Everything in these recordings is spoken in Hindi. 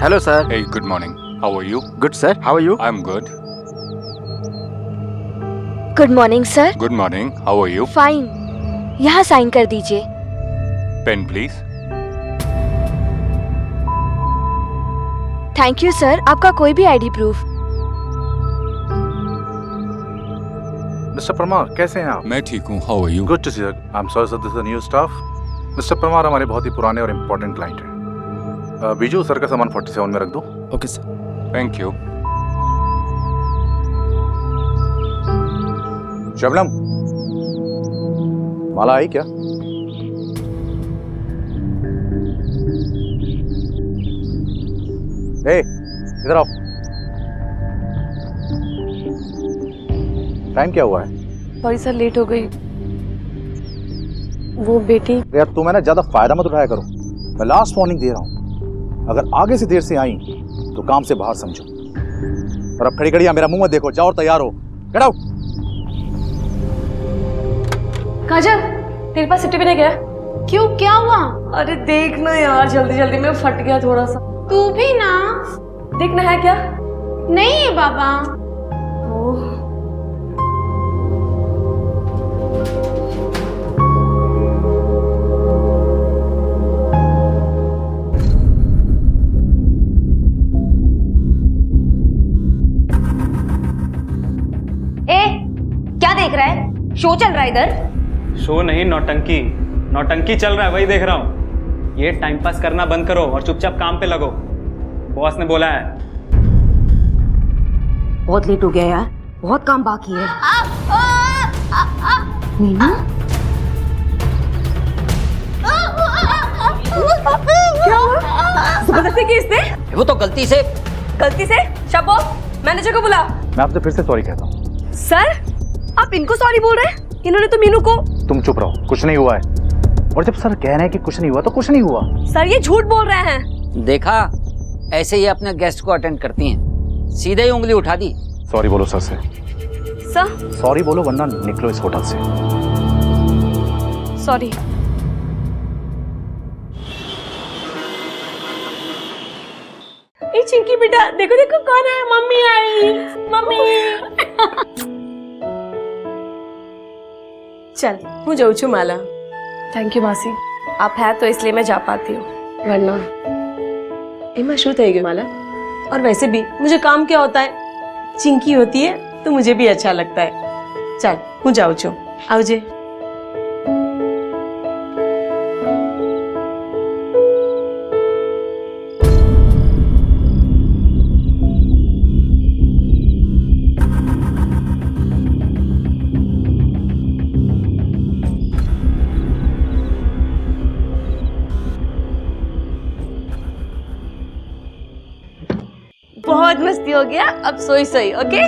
Hello, sir. Hey, good morning. How are you? Good, sir. How are you? I'm good. Good morning sir. Good morning. How are you? Fine. यहाँ साइन कर दीजिए। Pen, please. Thank you sir. आपका कोई भी आईडी प्रूफ। मिस्टर परमार, कैसे हैं आप? मैं ठीक हूँ. How are you? Good to see you. I am sorry sir, this is new staff. Mister Parmar हमारे बहुत ही पुराने और इम्पोर्टेंट क्लाइंट हैं। बीजू, सर का सामान 47 में रख दो। Okay sir. Thank you. Shabnam, Mala आई क्या? ए, इधर आओ। टाइम क्या हुआ है? सॉरी सर, लेट हो गई। वो बेटी। यार तुम है ना, ज्यादा फायदा मत उठाया करो। मैं लास्ट वार्निंग दे रहा हूँ, अगर आगे से देर से आई तो काम से बाहर समझो। और अब खड़ी खड़ी मेरा मुंह मत देखो, जाओ और तैयार हो। Get out. काजल, तेरे पास सिफ्टी भी नहीं गया? क्यों, क्या हुआ? अरे देख ना यार, जल्दी जल्दी में फट गया थोड़ा सा। तू भी ना। देखना है क्या? नहीं है बाबा। ओह, क्या देख रहा है? शो चल रहा है इधर। शो नहीं, नौटंकी। नौटंकी चल रहा है, वही देख रहा हूँ। ये टाइम पास करना बंद करो और चुपचाप काम पे लगो। बॉस ने बोला है। बहुत लेट हो गया यार, बहुत काम बाकी है। मीनू, क्या हुआ? जबरदस्ती की इसने? वो तो गलती से शबो, मैनेजर को बुला। मैं आपसे फिर से सॉरी कहता हूँ। सर, आप इनको सॉरी बोल रहे हैं? इन्होंने तो मीनू को। तुम चुप रहो, कुछ नहीं हुआ है। और जब सर कह रहे हैं कि कुछ नहीं हुआ तो कुछ नहीं हुआ। सर ये झूठ बोल रहे हैं। देखा, ऐसे ही अपने गेस्ट को अटेंड करती हैं। सीधे ही उंगली उठा दी। सॉरी बोलो सर से। सर सॉरी बोलो वरना निकलो इस होटल से। सॉरी। ये चिंकी बेटा, देखो देखो कौन है। मम्मी आई। मम्मी। चल, હું जाऊँ છું माला। थैंक यू मासी। आप है तो इसलिए मैं जा पाती हूँ, वरना एमा शू થઈ ગયું माला। और वैसे भी मुझे काम क्या होता है, चिंकी होती है तो मुझे भी अच्छा लगता है। चल, હું जाऊँ છું। આવજે। बहुत मस्ती हो गया, अब सोई सोई। ओके,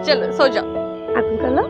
चलो सो जाओ। आंखें कर लो।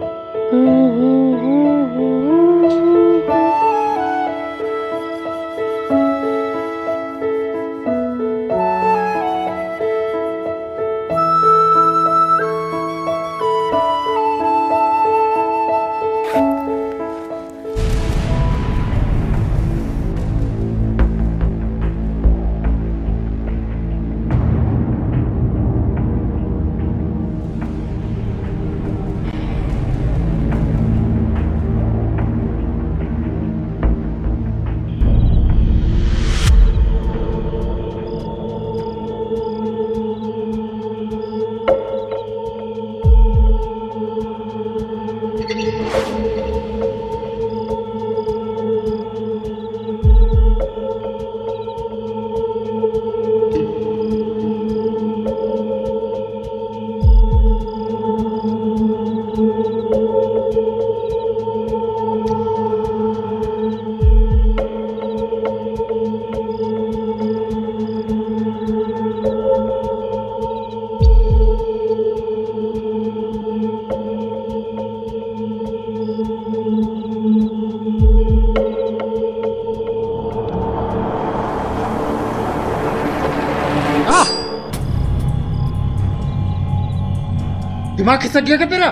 दिमाग खिसक गया क्या तेरा?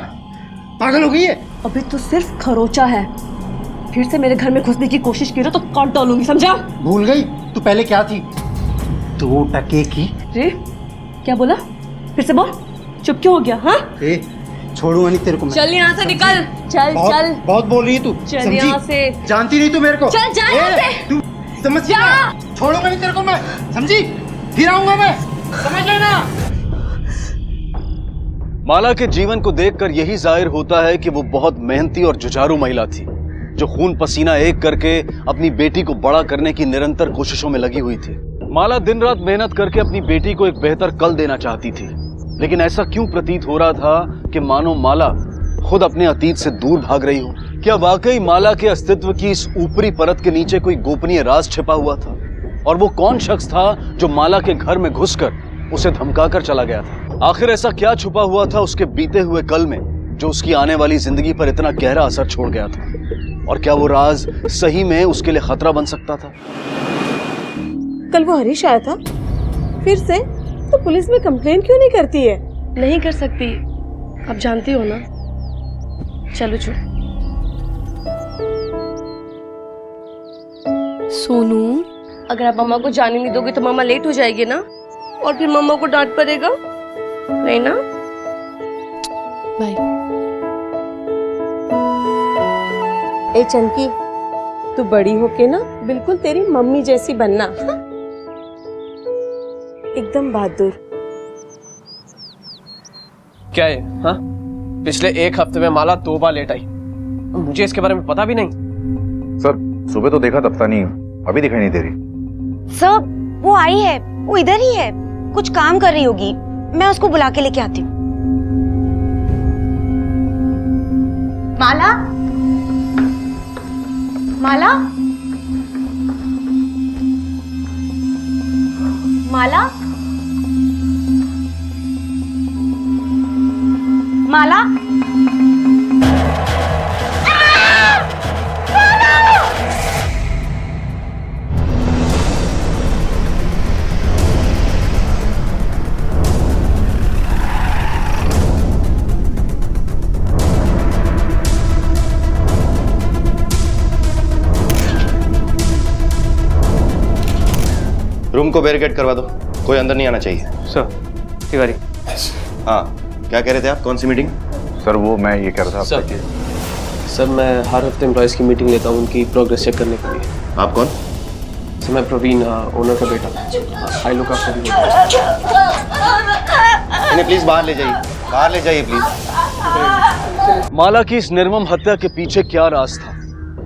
पागल हो गई है? अभी तो सिर्फ खरोचा है, फिर से मेरे घर में घुसने की कोशिश की तो काट डालूंगी, समझा? भूल गई तू पहले क्या थी? 2 की। रे क्या बोला? फिर से बोल। चुप क्यों हो गया? हाँ, ए, छोड़ूंगा नहीं तेरे को मैं। चल यहाँ से निकल। चल बहुत, चल बहुत बोल रही है तू। चल समझी? यहाँ से। जानती नहीं तू मेरे को। चल, जा यहाँ से। तू समझ जा। छोड़ूंगा नहीं तेरे को मैं। समझी? फिर आऊंगा मैं। समझ लेना। माला के जीवन को देखकर यही जाहिर होता है कि वो बहुत मेहनती और जुझारू महिला थी, जो खून पसीना एक करके अपनी बेटी को बड़ा करने की निरंतर कोशिशों में लगी हुई थी। माला दिन रात मेहनत करके अपनी बेटी को एक बेहतर कल देना चाहती थी, लेकिन ऐसा क्यों प्रतीत हो रहा था कि मानो माला खुद अपने अतीत से दूर भाग रही हो। क्या वाकई माला के अस्तित्व की इस ऊपरी परत के नीचे कोई गोपनीय राज छिपा हुआ था? और वो कौन शख्स था जो माला के घर में घुसकर उसे धमकाकर चला गया था? आखिर ऐसा क्या छुपा हुआ था उसके बीते हुए कल में जो उसकी आने वाली जिंदगी पर इतना गहरा असर छोड़ गया था? और क्या वो राज सही में उसके लिए खतरा बन सकता था? कल वो हरीश आया था फिर से, तो पुलिस में कंप्लेन क्यों नहीं करती है? नहीं कर सकती, आप जानती हो ना। चलो चुप। सोनू, अगर आप मम्मा को जाने नहीं दोगे तो मम्मा लेट हो जाएगी ना, और फिर मम्मा को डांट पड़ेगा, नहीं ना? बाय। ए चंकी, तू बड़ी होके ना बिल्कुल तेरी मम्मी जैसी बनना, हा? एकदम बहादुर। क्या है? हाँ, पिछले 1 हफ्ते में माला 2 बार लेट आई। मुझे इसके बारे में पता भी नहीं। सर सुबह तो देखा तब नहीं, अभी दिखाई नहीं दे रही। सर वो आई है, वो इधर ही है, कुछ काम कर रही होगी, मैं उसको बुला के लेके आती हूँ। माला, माला, माला, माला, रूम को बैरिकेड करवा दो, कोई अंदर नहीं आना चाहिए। सर, तिवारी। हाँ, क्या कह रहे थे आप? कौन सी मीटिंग? सर वो मैं ये कह रहा था सर मैं हर हफ्ते एम्प्लॉयज़ की मीटिंग लेता हूँ उनकी प्रोग्रेस चेक करने के लिए। आप कौन? सर मैं प्रवीण, ओनर का बेटा। I look after the. इन्हें प्लीज बाहर ले जाइए, बाहर ले जाइए प्लीज। माला की इस निर्मम हत्या के पीछे क्या राज था?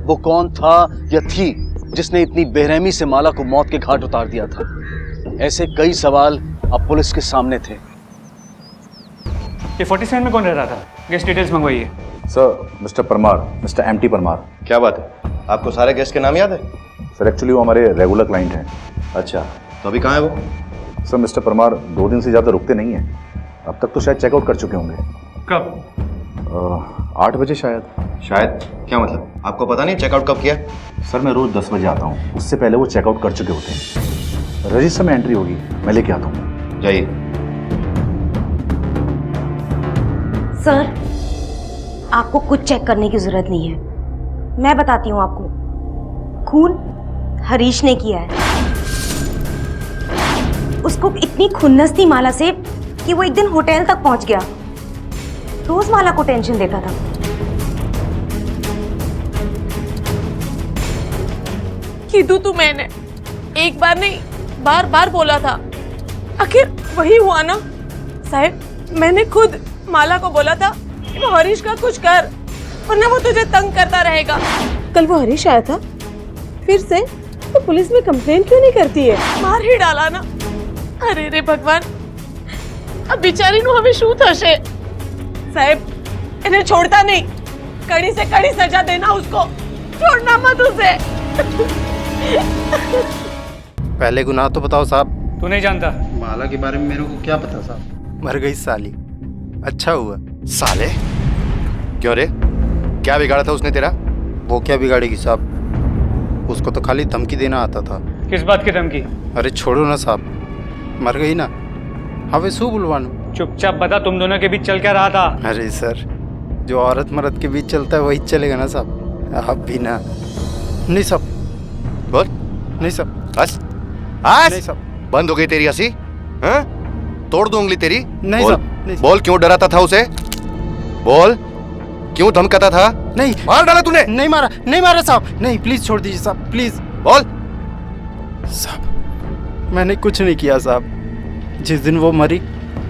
वो कौन था या थी जिसने इतनी बेरहमी से माला को मौत के घाट उतार दिया था? ऐसे कई सवाल अब पुलिस के सामने थे। ये 47 में कौन रह रहा था? गेस्ट डिटेल्स मंगवाइए। Sir mister Parmar, mister MT Parmar. क्या बात है, आपको सारे गेस्ट के नाम याद है? सर एक्चुअली वो हमारे रेगुलर क्लाइंट हैं। अच्छा, तो अभी कहाँ है वो? सर मिस्टर परमार 2 दिन से ज़्यादा रुकते नहीं हैं, अब तक तो शायद चेकआउट कर चुके होंगे। कब? 8 बजे शायद। शायद क्या मतलब? आपको पता नहीं चेकआउट कब किया? सर मैं रोज 10 बजे आता हूँ, उससे पहले वो चेकआउट कर चुके होते हैं। रजिस्टर में एंट्री होगी, मैं लेके आता हूँ। जाइए। सर आपको कुछ चेक करने की जरूरत नहीं है, मैं बताती हूँ आपको। खून हरीश ने किया है। उसको इतनी खुन्नस थी माला से कि वो एक दिन होटल तक पहुंच गया, रोज माला को टेंशन देता था। कीधु तू मैंने एक बार नहीं बार बार बोला था, आखिर वही हुआ ना। साहब मैंने खुद माला को बोला था कि वो हरीश का कुछ कर, वरना वो तुझे तंग करता रहेगा। कल वो हरीश आया था फिर से, तो पुलिस में कंप्लेन क्यों नहीं करती है? मार ही डाला ना। अरे रे भगवान, अब बेचारी नु हमें शू थशे। साहब इन्हें छोड़ता नहीं, कड़ी से कड़ी सजा देना उसको, छोड़ना मत उसे। पहले गुनाह तो बताओ साहब। तू नहीं जानता? माला के बारे में मेरे को क्या पता साहब? मर गई साली, अच्छा हुआ। साले क्यों रे, क्या बिगाड़ा था उसने तेरा? वो क्या बिगाड़ेगी साहब, उसको तो खाली धमकी देना आता था। किस बात की धमकी? अरे छोड़ो ना साहब, मर गई ना, हमें शू बुलवानो। चुपचाप बता, तुम दोनों के बीच चल क्या रहा था? अरे सर, जो औरत मर्द के बीच चलता है वही चलेगा ना साहब, आप भी ना। नहीं साहब, बोल। नहीं साहब, बस आज नहीं साहब, बंद हो गई तेरी हंसी? हाँ? तोड़ दूं उंगली तेरी? नहीं बोल, साहब, नहीं। बोल क्यों डराता था उसे? बोल क्यों धमकाता था? नहीं मार डाला तूने? नहीं मारा साहब, नहीं प्लीज छोड़ दीजिए साहब, प्लीज। बोल। साहब मैंने कुछ नहीं किया साहब। जिस दिन वो मरी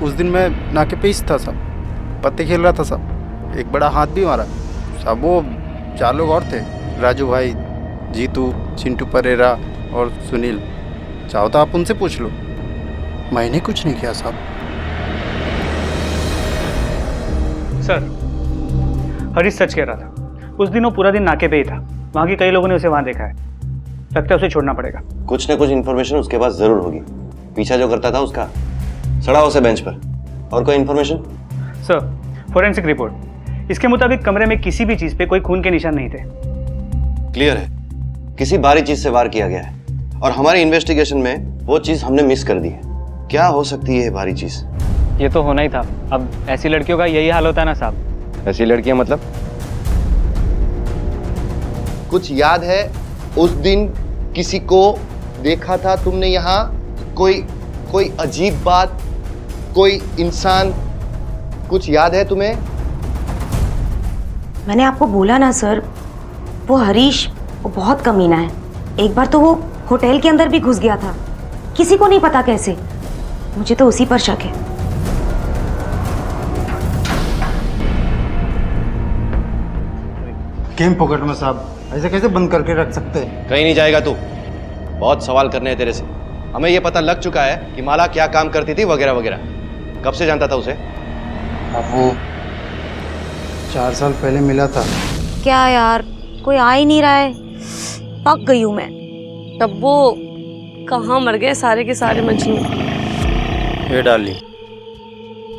उस दिन मैं नाके पे ही था साहब, पत्ते खेल रहा था साहब, एक बड़ा हाथ भी मारा साहब। वो 4 लोग और थे, राजू भाई, जीतू, चिंटू परेरा और सुनील। चाहो तो आप उनसे पूछ लो, मैंने कुछ नहीं किया साहब। सर, हरीश सच कह रहा था। उस दिन वो पूरा दिन नाके पे ही था। वहाँ के कई लोगों ने उसे वहाँ देखा है। लगता है उसे छोड़ना पड़ेगा। कुछ न कुछ इन्फॉर्मेशन उसके पास जरूर होगी। पीछा जो करता था उसका, सड़ा उसे बेंच पर। और कोई इन्फॉर्मेशन? सर, फोरेंसिक रिपोर्ट इसके मुताबिक कमरे में किसी भी चीज पे कोई खून के निशान नहीं थे। क्लियर है, किसी भारी चीज से वार किया गया है और हमारी इन्वेस्टिगेशन में वो चीज हमने मिस कर दी है। क्या हो सकती है ये भारी चीज? ये तो होना ही था। अब ऐसी लड़कियों का यही हाल होता है ना साहब। ऐसी लड़कियां मतलब? कुछ याद है उस दिन किसी को देखा था तुमने यहाँ? कोई अजीब बात, कोई इंसान, कुछ याद है तुम्हें? मैंने आपको बोला ना सर, वो हरीश वो बहुत कमीना है। एक बार तो वो होटल के अंदर भी घुस गया था, किसी को नहीं पता कैसे। मुझे तो उसी पर शक है। गेम पॉकेट में साहब, ऐसे कैसे बंद करके रख सकते हैं? कहीं नहीं जाएगा तू। बहुत सवाल करने हैं तेरे से। हमें यह पता लग चुका है कि माला क्या काम करती थी वगैरह वगैरह। कब से जानता था उसे? अब वो 4 साल पहले मिला था। क्या यार, कोई आ ही नहीं रहा है। पक गई हूं मैं। तब वो कहाँ मर गए सारे के सारे मजनू। ये डाली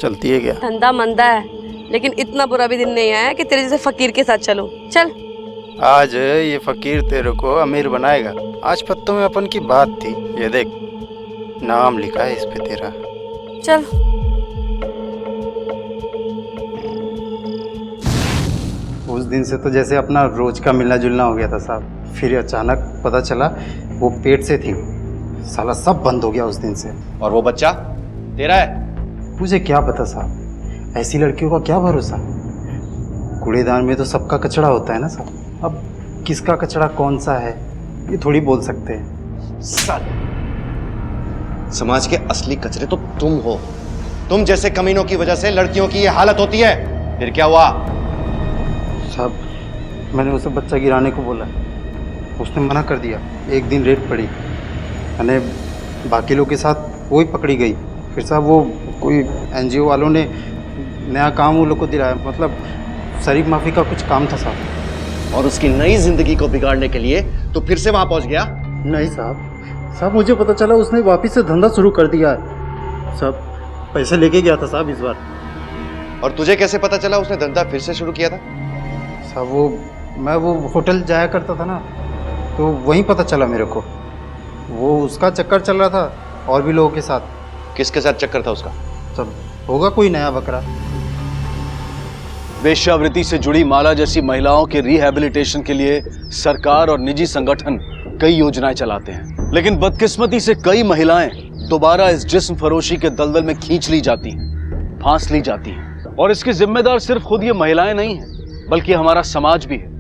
चलती है क्या? धंधा मंदा है, लेकिन इतना बुरा भी दिन नहीं आया कि तेरे जैसे फकीर के साथ चलो। चल। आज ये फकीर तेरे को अमीर बनाएगा। आज पत्तों में अपन की बात थी। ये देख, नाम लिखा है इस पे तेरा। चल। उस दिन से तो जैसे अपना रोज का मिलना जुलना हो गया था साहब। फिर अचानक पता चला वो पेट से थी। साला सब बंद हो गया उस दिन से। और वो बच्चा तेरा है? मुझे क्या पता साहब, ऐसी लड़कियों का क्या भरोसा। कूड़ेदान में तो सबका कचरा होता है ना साहब। अब किसका कचरा कौन सा है ये थोड़ी बोल सकते हैं। समाज के असली कचरे तो तुम हो। तुम जैसे कमीनों की वजह से लड़कियों की ये हालत होती है। फिर क्या हुआ? साहब, मैंने उसे बच्चा गिराने को बोला, उसने मना कर दिया। एक दिन रेड पड़ी, मैंने बाकी लोग के साथ वो ही पकड़ी गई। फिर साहब वो कोई एनजीओ वालों ने नया काम वो लोग को दिलाया, मतलब शरीफ माफी का कुछ काम था साहब। और उसकी नई जिंदगी को बिगाड़ने के लिए तो फिर से वहां पहुंच गया? नहीं साहब, मुझे पता चला उसने वापस से धंधा शुरू कर दिया है साहब। पैसे लेके गया था साहब इस बार। और तुझे कैसे पता चला उसने धंधा फिर से शुरू किया था? साहब मैं वो होटल जाया करता था ना, तो वहीं पता चला मेरे को। वो उसका चक्कर चल रहा था और भी लोगों के साथ। किसके साथ चक्कर था उसका? सब होगा कोई नया बकरा। वेश्यावृत्ति से जुड़ी माला जैसी महिलाओं के रिहैबिलिटेशन के लिए सरकार और निजी संगठन कई योजनाएं चलाते हैं, लेकिन बदकिस्मती से कई महिलाएं दोबारा इस जिस्म फरोशी के दलदल में खींच ली जाती हैं, फांस ली जाती हैं। और इसकी जिम्मेदार सिर्फ खुद ये महिलाएं नहीं हैं, बल्कि हमारा समाज भी है,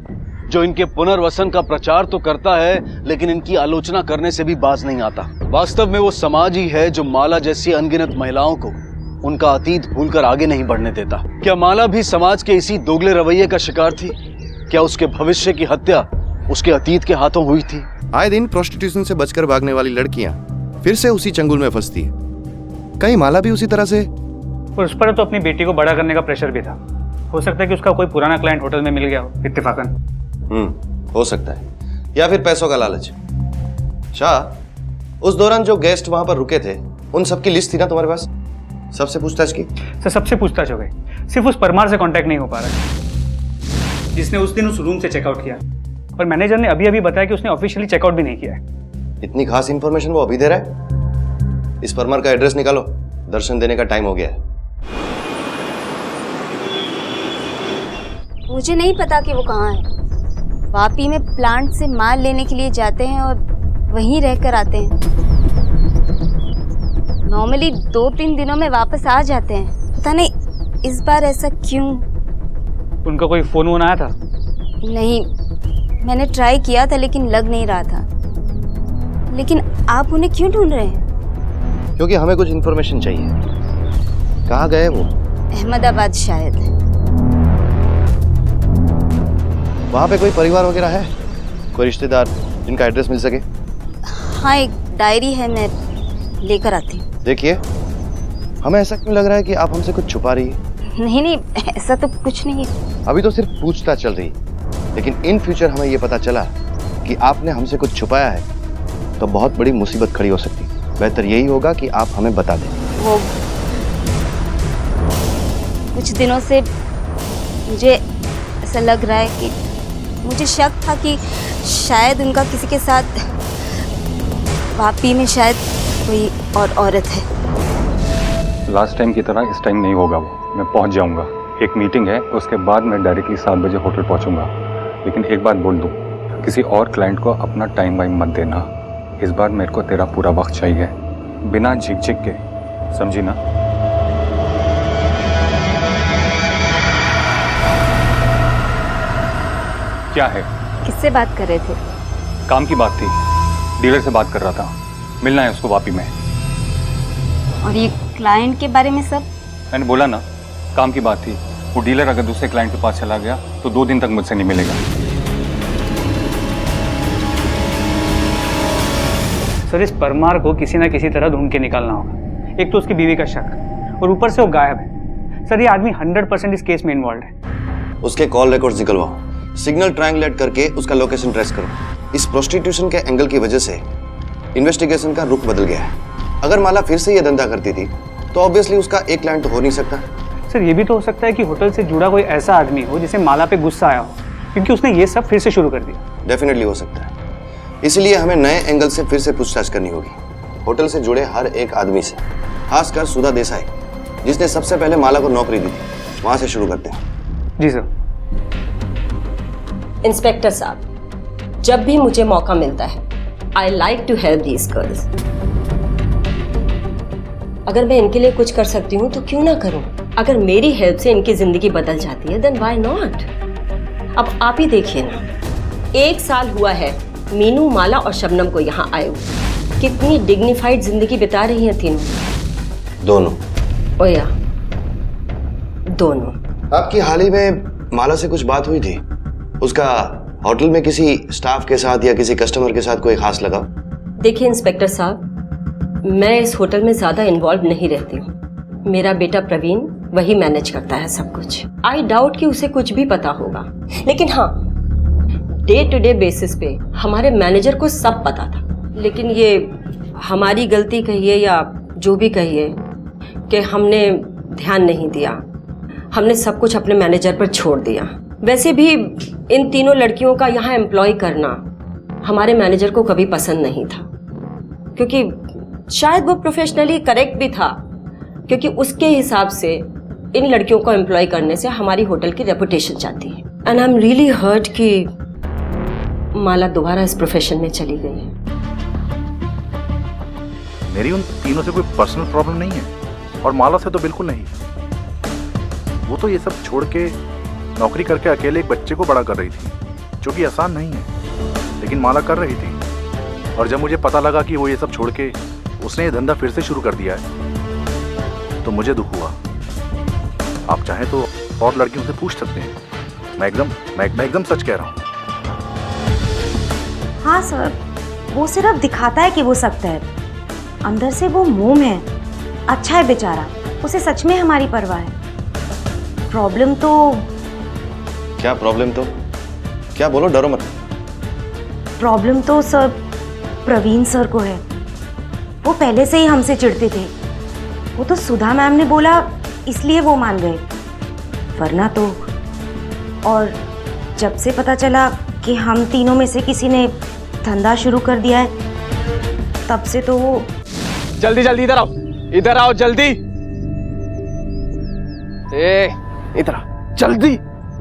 जो इनके पुनर्वसन का प्रचार तो करता है लेकिन इनकी आलोचना करने से भी बाज नहीं आता। वास्तव में वो समाज ही है जो माला जैसी अनगिनत महिलाओं को उनका अतीत भूलकर आगे नहीं बढ़ने देता। क्या माला भी समाज के इसी दोगले रवैये का शिकार थी? क्या उसके भविष्य की हत्या उसके अतीत के हाथों हुई थी? आए दिन प्रोस्टिट्यूशन से बचकर भागने वाली लड़कियां फिर से उसी चंगुल में फंसती है। कहीं माला भी उसी तरह से? और उस पर तो अपनी बेटी को बड़ा करने का प्रेशर भी था। हो सकता है कि उसका कोई पुराना क्लाइंट होटल में मिल गया हो इत्तेफाकन। हो सकता है, या फिर पैसों का लालच। शाह, उस दौरान जो गेस्ट वहां पर रुके थे उन सबकी लिस्ट थी ना तुम्हारे पास? सबसे पूछताछ की? सर, सबसे पूछताछ हो गई। सिर्फ उस परमार से कांटेक्ट नहीं हो पा रहा, जिसने उस दिन उस रूम से चेकआउट किया। और मैनेजर ने अभी अभी बताया कि उसने ऑफिशियली चेकआउट भी नहीं किया है। इतनी खास इंफॉर्मेशन वो अभी दे रहा है? इस परमार का एड्रेस निकालो, दर्शन देने का टाइम हो गया है। मुझे नहीं पता कि वो कहाँ है। वापी में प्लांट से माल लेने के लिए जाते हैं और वहीं रहकर आते हैं। नॉर्मली 2-3 दिनों में वापस आ जाते हैं, पता नहीं इस बार ऐसा क्यों। उनका कोई फोन वोन आया था? नहीं, मैंने ट्राई किया था लेकिन लग नहीं रहा था। लेकिन आप उन्हें क्यों ढूंढ रहे हैं? क्योंकि हमें कुछ इन्फॉर्मेशन चाहिए। कहाँ गए वो? अहमदाबाद शायद। वहाँ पे कोई परिवार वगैरह है, कोई रिश्तेदार जिनका एड्रेस मिल सके? हाँ, एक डायरी है, मैं लेकर आती हूँ। देखिए, हमें ऐसा क्यों लग रहा है कि आप हमसे कुछ छुपा रही है? नहीं, ऐसा तो कुछ नहीं है। अभी तो सिर्फ पूछताछ चल रही, लेकिन इन फ्यूचर हमें ये पता चला कि आपने हमसे कुछ छुपाया है तो बहुत बड़ी मुसीबत खड़ी हो सकती है। बेहतर यही होगा कि आप हमें बता दें। वो कुछ दिनों से मुझे ऐसा लग रहा है कि मुझे शक था कि शायद उनका किसी के साथ, वापी में शायद कोई और औरत है। लास्ट टाइम की तरह इस टाइम नहीं होगा वो, मैं पहुंच जाऊंगा। एक मीटिंग है, उसके बाद मैं डायरेक्टली 7 बजे होटल पहुंचूंगा। लेकिन एक बात बोल दूं, किसी और क्लाइंट को अपना टाइम वाइम मत देना। इस बार मेरे को तेरा पूरा वक्त चाहिए, बिना झिक के, समझी ना? क्या है? किससे बात कर रहे थे? काम की बात थी, डीलर से बात कर रहा था, मिलना है उसको वापी में। और ये क्लाइंट के बारे में सब? मैंने बोला ना, काम की बात थी। वो डीलर अगर दूसरे क्लाइंट के पास चला गया तो 2 दिन तक मुझसे नहीं मिलेगा। सर, इस परमार को किसी ना किसी तरह ढूंढ के निकालना होगा। एक तो उसकी बीवी का शक, और ऊपर से वो गायब है। सर, ये आदमी 100% इस केस में इन्वॉल्व है। उसके कॉल रिकॉर्ड्स निकलवाओ, सिग्नल ट्रायंगुलेट करके उसका लोकेशन ट्रेस करो। इस प्रोस्टिट्यूशन के एंगल की वजह से इन्वेस्टिगेशन का रुख बदल गया है। अगर माला फिर से ये धंधा करती थी तो ऑब्वियसली उसका एक क्लाइंट तो हो नहीं सकता। सर, ये भी तो हो सकता है कि होटल से जुड़ा कोई ऐसा आदमी हो जिसे माला पे गुस्सा आया हो, क्योंकि उसने ये सब फिर से शुरू कर दिया। डेफिनेटली हो सकता है, इसलिए हमें नए एंगल से फिर से पूछताछ करनी होगी, होटल से जुड़े हर एक आदमी से, खासकर सुधा देसाई जिसने सबसे पहले माला को नौकरी दी थी, वहां से शुरू करते हैं। जी सर। इंस्पेक्टर साहब, जब भी मुझे मौका मिलता है, I like to help these girls. अगर मैं इनके लिए कुछ कर सकती हूँ तो क्यों ना करूँ। अगर मेरी हेल्प से इनकी जिंदगी बदल जाती है, देन व्हाई नॉट। अब आप ही देखिए ना, 1 साल हुआ है मीनू, माला और शबनम को यहाँ आए हुए। कितनी डिग्निफाइड जिंदगी बिता रही हैं तीनों। दोनों? ओया, दोनों। आपकी हाल ही में माला से कुछ बात हुई थी? उसका होटल में किसी स्टाफ के साथ या किसी कस्टमर के साथ कोई खास लगाव? देखिए इंस्पेक्टर साहब, मैं इस होटल में ज्यादा इन्वॉल्व नहीं रहती हूँ। मेरा बेटा प्रवीण वही मैनेज करता है सब कुछ। आई डाउट कि उसे कुछ भी पता होगा, लेकिन हाँ, डे टू डे बेसिस पे हमारे मैनेजर को सब पता था। लेकिन ये हमारी गलती कहिए या जो भी कहिए कि हमने ध्यान नहीं दिया, हमने सब कुछ अपने मैनेजर पर छोड़ दिया। वैसे भी इन तीनों लड़कियों का यहाँ एम्प्लॉय करना हमारे मैनेजर को कभी पसंद नहीं था, क्योंकि शायद वो प्रोफेशनली करेक्ट भी था, क्योंकि उसके हिसाब से इन लड़कियों को एम्प्लॉय करने से हमारी होटल की रेपुटेशन जाती है। And I am really hurt कि माला दोबारा इस प्रोफेशन में चली गई है। मेरी उन तीनों से कोई पर्सनल प्रॉब्लम नहीं है, और माला से तो बिल्कुल नहीं। वो तो ये सब छोड़ के नौकरी करके अकेले एक बच्चे को बड़ा कर रही थी, जो कि आसान नहीं है, लेकिन माला कर रही थी। और जब मुझे पता लगा कि वो ये सब छोड़ के उसने ये धंधा फिर से शुरू कर दिया है, तो मुझे दुख हुआ। आप चाहें तो और लड़कियों से पूछ सकते हैं, मैं एकदम सच कह रहा हूँ। हाँ सर, वो सिर्फ दिखाता है कि वो सख्त है, अंदर से वो मोम है। अच्छा है बेचारा, उसे सच में हमारी परवाह है। प्रॉब्लम तो क्या? प्रॉब्लम तो क्या? बोलो, डरो मत। प्रॉब्लम तो सर प्रवीण सर को है। वो पहले से ही हमसे चिढ़ते थे। वो तो सुधा मैम ने बोला इसलिए वो मान गए, वरना तो। और जब से पता चला कि हम तीनों में से किसी ने धंधा शुरू कर दिया है, तब से तो वो। जल्दी जल्दी इधर आओ, इधर आओ जल्दी। इधर आ, जल्दी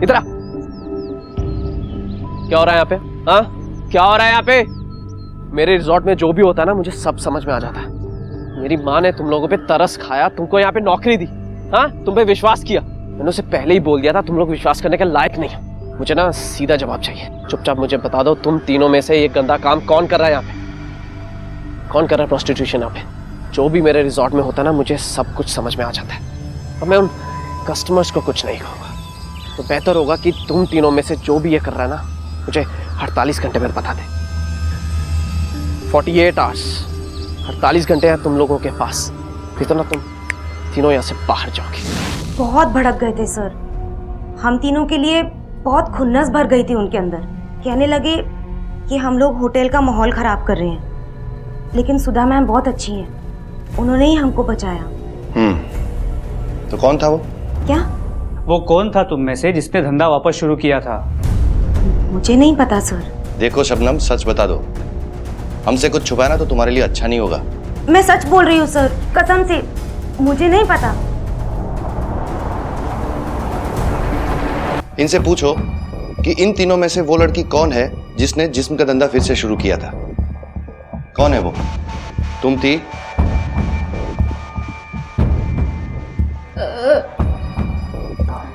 इधर आ। क्या हो रहा है यहाँ पे? हाँ, क्या हो रहा है यहाँ पे? मेरे रिजॉर्ट में जो भी होता है ना, मुझे सब समझ में आ जाता है। मेरी माँ ने तुम लोगों पे तरस खाया, तुमको यहाँ पे नौकरी दी, हाँ, तुम पे विश्वास किया। मैंने उसे पहले ही बोल दिया था तुम लोग विश्वास करने के लायक नहीं हो। मुझे ना सीधा जवाब चाहिए। चुपचाप मुझे बता दो, तुम तीनों में से ये गंदा काम कौन कर रहा है यहाँ पे? कौन कर रहा है प्रोस्टिट्यूशन यहाँ पे? जो भी मेरे रिजॉर्ट में होता है ना, मुझे सब कुछ समझ में आ जाता है और मैं उन कस्टमर्स को कुछ नहीं कहूँगा। तो बेहतर होगा कि तुम तीनों में से जो भी ये कर रहा है ना, मुझे 48 घंटे में बता दे। 48 आवर्स, 48 घंटे हैं तुम लोगों के पास, फिर तो ना तुम तीनों यहाँ से बाहर जाओगे। बहुत भड़क गए थे सर, हम तीनों के लिए बहुत खुन्नस भर गई थी उनके अंदर। कहने लगे कि हम लोग होटल का माहौल खराब कर रहे हैं, लेकिन सुधा मैम बहुत अच्छी हैं, उन्होंने ही हमको बचाया। तो कौन था वो? क्या? वो कौन था तुम में से जिसने धंधा वापस शुरू किया था? मुझे नहीं पता सर। देखो शबनम, सच बता दो, हमसे कुछ छुपाना तो तुम्हारे लिए अच्छा नहीं होगा। मैं सच बोल रही हूँ सर, कसम से मुझे नहीं पता। इनसे पूछो कि इन तीनों में से वो लड़की कौन है जिसने जिस्म का धंधा फिर से शुरू किया था। कौन है वो? तुम थी?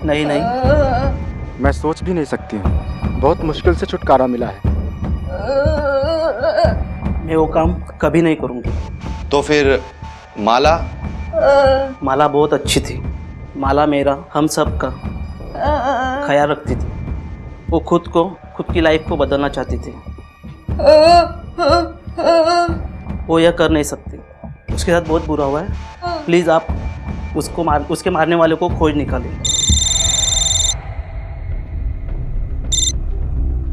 नहीं नहीं, मैं सोच भी नहीं सकती हूँ, बहुत मुश्किल से छुटकारा मिला है। मैं वो काम कभी नहीं करूँगी। तो फिर माला? माला बहुत अच्छी थी। माला मेरा, हम सब का ख्याल रखती थी। वो खुद की लाइफ को बदलना चाहती थी। वो यह कर नहीं सकती, उसके साथ बहुत बुरा हुआ है। प्लीज़ आप उसके मारने वाले को खोज निकालें।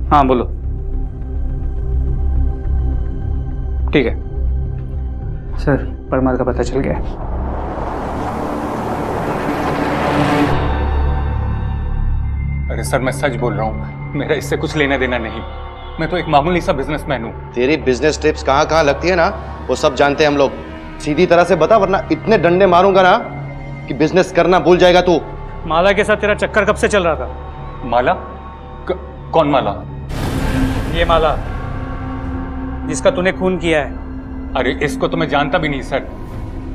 हाँ बोलो। ठीक है सर, परमार का पता चल गया। अरे सर, मैं सच बोल रहा हूँ, मेरा इससे कुछ लेना देना नहीं। मैं तो एक मामूली सा बिजनेसमैन हूँ। तेरी बिजनेस टिप्स कहाँ कहाँ लगती है ना, वो सब जानते हैं हम लोग। सीधी तरह से बता, वरना इतने डंडे मारूंगा ना कि बिजनेस करना भूल जाएगा तू। माला के साथ तेरा चक्कर कब से चल रहा था? माला? कौन माला? ये माला जिसका तूने खून किया है। अरे इसको तो मैं जानता भी नहीं सर,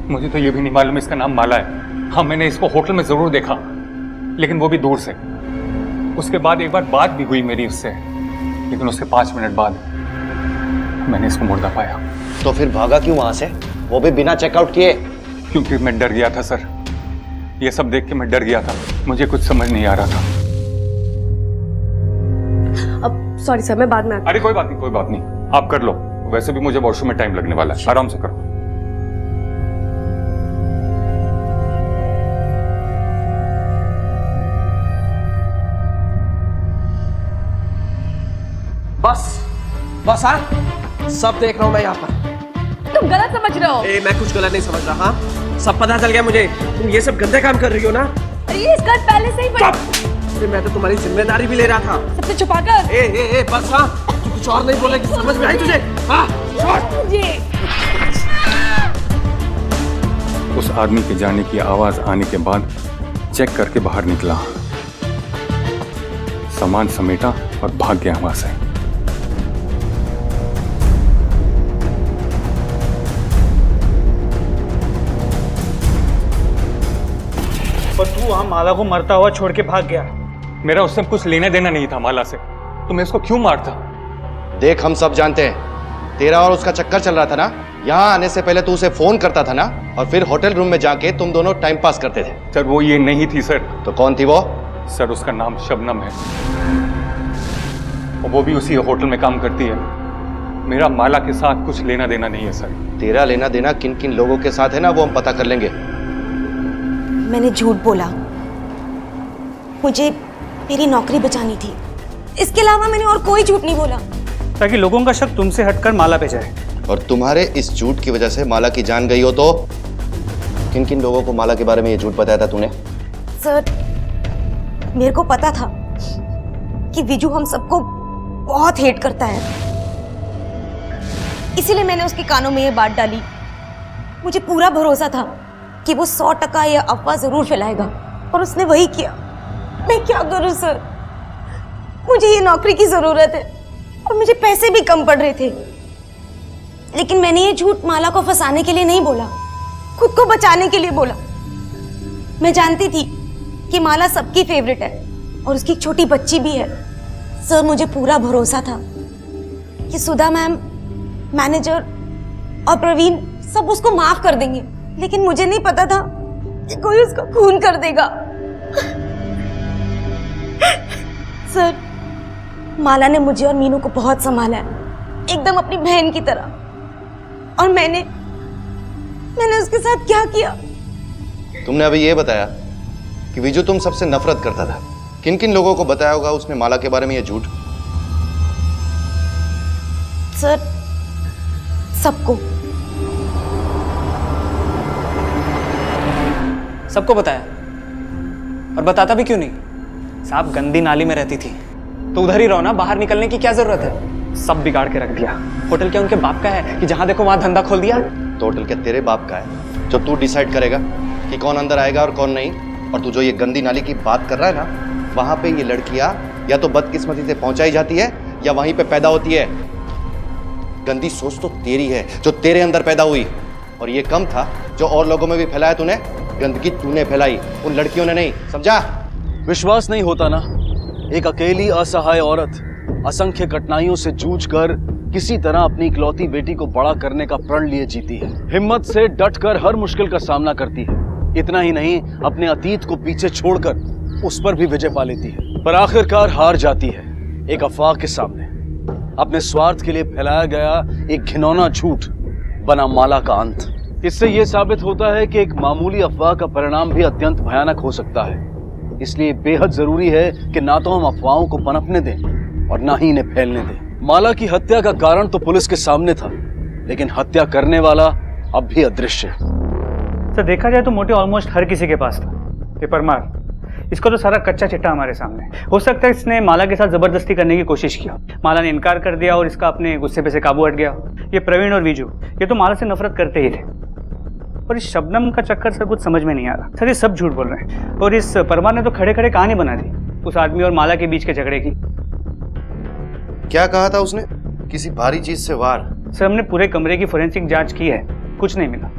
मुझे तो ये भी नहीं मालूम इसका नाम माला है। हाँ, मैंने इसको होटल में जरूर देखा, लेकिन वो भी दूर से। उसके बाद एक बार बात भी हुई मेरी उससे, लेकिन उसके 5 मिनट बाद मैंने इसको मुर्दा पाया। तो फिर भागा क्यों वहां से, वो भी बिना चेकआउट किए? क्योंकि मैं डर गया था सर, ये सब देख के मैं डर गया था, मुझे कुछ समझ नहीं आ रहा था। अब सॉरी सर, मैं बाद में आती हूँ। अरे कोई बात नहीं, कोई बात नहीं, आप कर लो। वैसे भी मुझे वॉशरूम में टाइम लगने वाला है, आराम से करो। बस हाँ, सब देख रहा हूँ मैं यहाँ पर। तुम गलत समझ रहे हो। मैं कुछ गलत नहीं समझ रहा। हाँ, सब पता चल गया मुझे, तुम ये सब गंदे काम कर रही हो ना। अरे ये स्कर्ट पहले से ही अरे मैं तो तुम्हारी जिम्मेदारी भी ले रहा था। सबसे छुपाकर। ए बस हाँ, तू कुछ और नहीं बोलेगी, समझ में आई तुझे? हाँ, मुझे उस आदमी के जाने की आवाज आने के बाद चेक करके बाहर निकला, सामान समेटा और भाग गया वहां से। पर तू वहां माला को मरता हुआ छोड़ के भाग गया। मेरा उससे कुछ लेने देना नहीं था माला से, तो मैं इसको क्यों मारता? देख, हम सब जानते हैं तेरा और उसका चक्कर चल रहा था ना। यहाँ आने से पहले तू उसे फोन करता था ना, और फिर होटल रूम में जाके तुम दोनों टाइम पास करते थे। सर वो ये नहीं थी सर। तो कौन थी वो? सर उसका नाम शबनम है, और वो भी उसी होटल में काम करती है। मेरा माला के साथ कुछ लेना देना नहीं है सर। तेरा लेना देना किन किन लोगों के साथ है ना, वो हम पता कर लेंगे। मैंने झूठ बोला, मुझे मेरी नौकरी बचानी थी, इसके अलावा मैंने और कोई झूठ नहीं बोला। ताकि लोगों का शक तुमसे हटकर माला पे जाए। और तुम्हारे इस झूठ की वजह से माला की जान गई हो तो किन किन लोगों को माला के बारे में ये झूठ बताया था तूने? सर, मेरे को पता था कि विजू हम सबको बहुत हेट करता है, इसीलिए मैंने उसके कानों में ये बात डाली। मुझे पूरा भरोसा था कि वो 100% ये अफवाह जरूर फैलाएगा, और उसने वही किया। मैं क्या करूं सर, मुझे ये नौकरी की जरूरत है और मुझे पैसे भी कम पड़ रहे थे, लेकिन मैंने ये झूठ माला को फंसाने के लिए नहीं बोला। खुद को बचाने के लिए बोला। मैं जानती थी कि माला सबकी फेवरेट है और उसकी एक छोटी बच्ची भी है। सर, मुझे पूरा भरोसा था कि सुधा मैम, मैनेजर और प्रवीण सब उसको माफ कर देंगे, लेकिन मुझे नहीं पता था कि कोई उसको खून कर देगा। सर, माला ने मुझे और मीनू को बहुत संभाला है, एकदम अपनी बहन की तरह। और मैंने उसके साथ क्या किया? तुमने अभी ये बताया कि विजू तुम सबसे नफरत करता था। किन किन लोगों को बताया होगा उसने माला के बारे में ये झूठ? सर, सबको। सबको बताया? और बताता भी क्यों नहीं? साहब, गंदी नाली में रहती थी तो उधर ही रहो ना, बाहर निकलने की क्या जरूरत है? सब बिगाड़ के रख दिया। होटल क्या उनके बाप का है कि जहां देखो वहां धंधा खोल दिया? तो होटल क्या तेरे बाप का है जो तू डिसाइड करेगा कि कौन अंदर आएगा और कौन नहीं? और तू जो ये गंदी नाली की बात कर रहा है ना, वहां पे ये लड़कियां या तो बदकिस्मती से पहुंचाई जाती है या वहीं पे पैदा होती है। गंदी सोच तो तेरी है जो तेरे अंदर पैदा हुई, और ये कम था जो और लोगों में भी फैलाया तूने। गंदगी तूने फैलाई, उन लड़कियों ने नहीं, समझा? विश्वास नहीं होता ना? एक अकेली असहाय औरत असंख्य कठिनाइयों से जूझकर किसी तरह अपनी इकलौती बेटी को बड़ा करने का प्रण लिए जीती है। हिम्मत से डटकर हर मुश्किल का सामना करती है। इतना ही नहीं, अपने अतीत को पीछे छोड़कर उस पर भी विजय पा लेती है, पर आखिरकार हार जाती है एक अफवाह के सामने। अपने स्वार्थ के लिए फैलाया गया एक घिनौना झूठ बना माला का अंत। इससे यह साबित होता है कि एक मामूली अफवाह का परिणाम भी अत्यंत भयानक हो सकता है। इसलिए बेहद जरूरी है कि ना तो हम अफवाहों को पनपने दें और ना ही इन्हें फैलने दें। माला की हत्या का कारण तो पुलिस के सामने था, लेकिन हत्या करने वाला अब भी अदृश्य है। सर, देखा जाए तो मोटे ऑलमोस्ट हर किसी के पास था ये परमार। इसका तो सारा कच्चा चिट्टा हमारे सामने। हो सकता है इसने माला के साथ जबरदस्ती करने की कोशिश की। माला ने इनकार कर दिया और इसका अपने गुस्से पे से काबू हट गया। ये प्रवीण और विजू, ये तो माला से नफरत करते ही थे। और इस शबनम का चक्कर सर कुछ समझ में नहीं आ रहा। सर, ये सब झूठ बोल रहे हैं। और इस परमार ने तो खड़े खड़े कहानी बना दी उस आदमी और माला के बीच के झगड़े की। क्या कहा था उसने? किसी भारी चीज से वार? सर, हमने पूरे कमरे की फोरेंसिक जांच की है, कुछ नहीं मिला।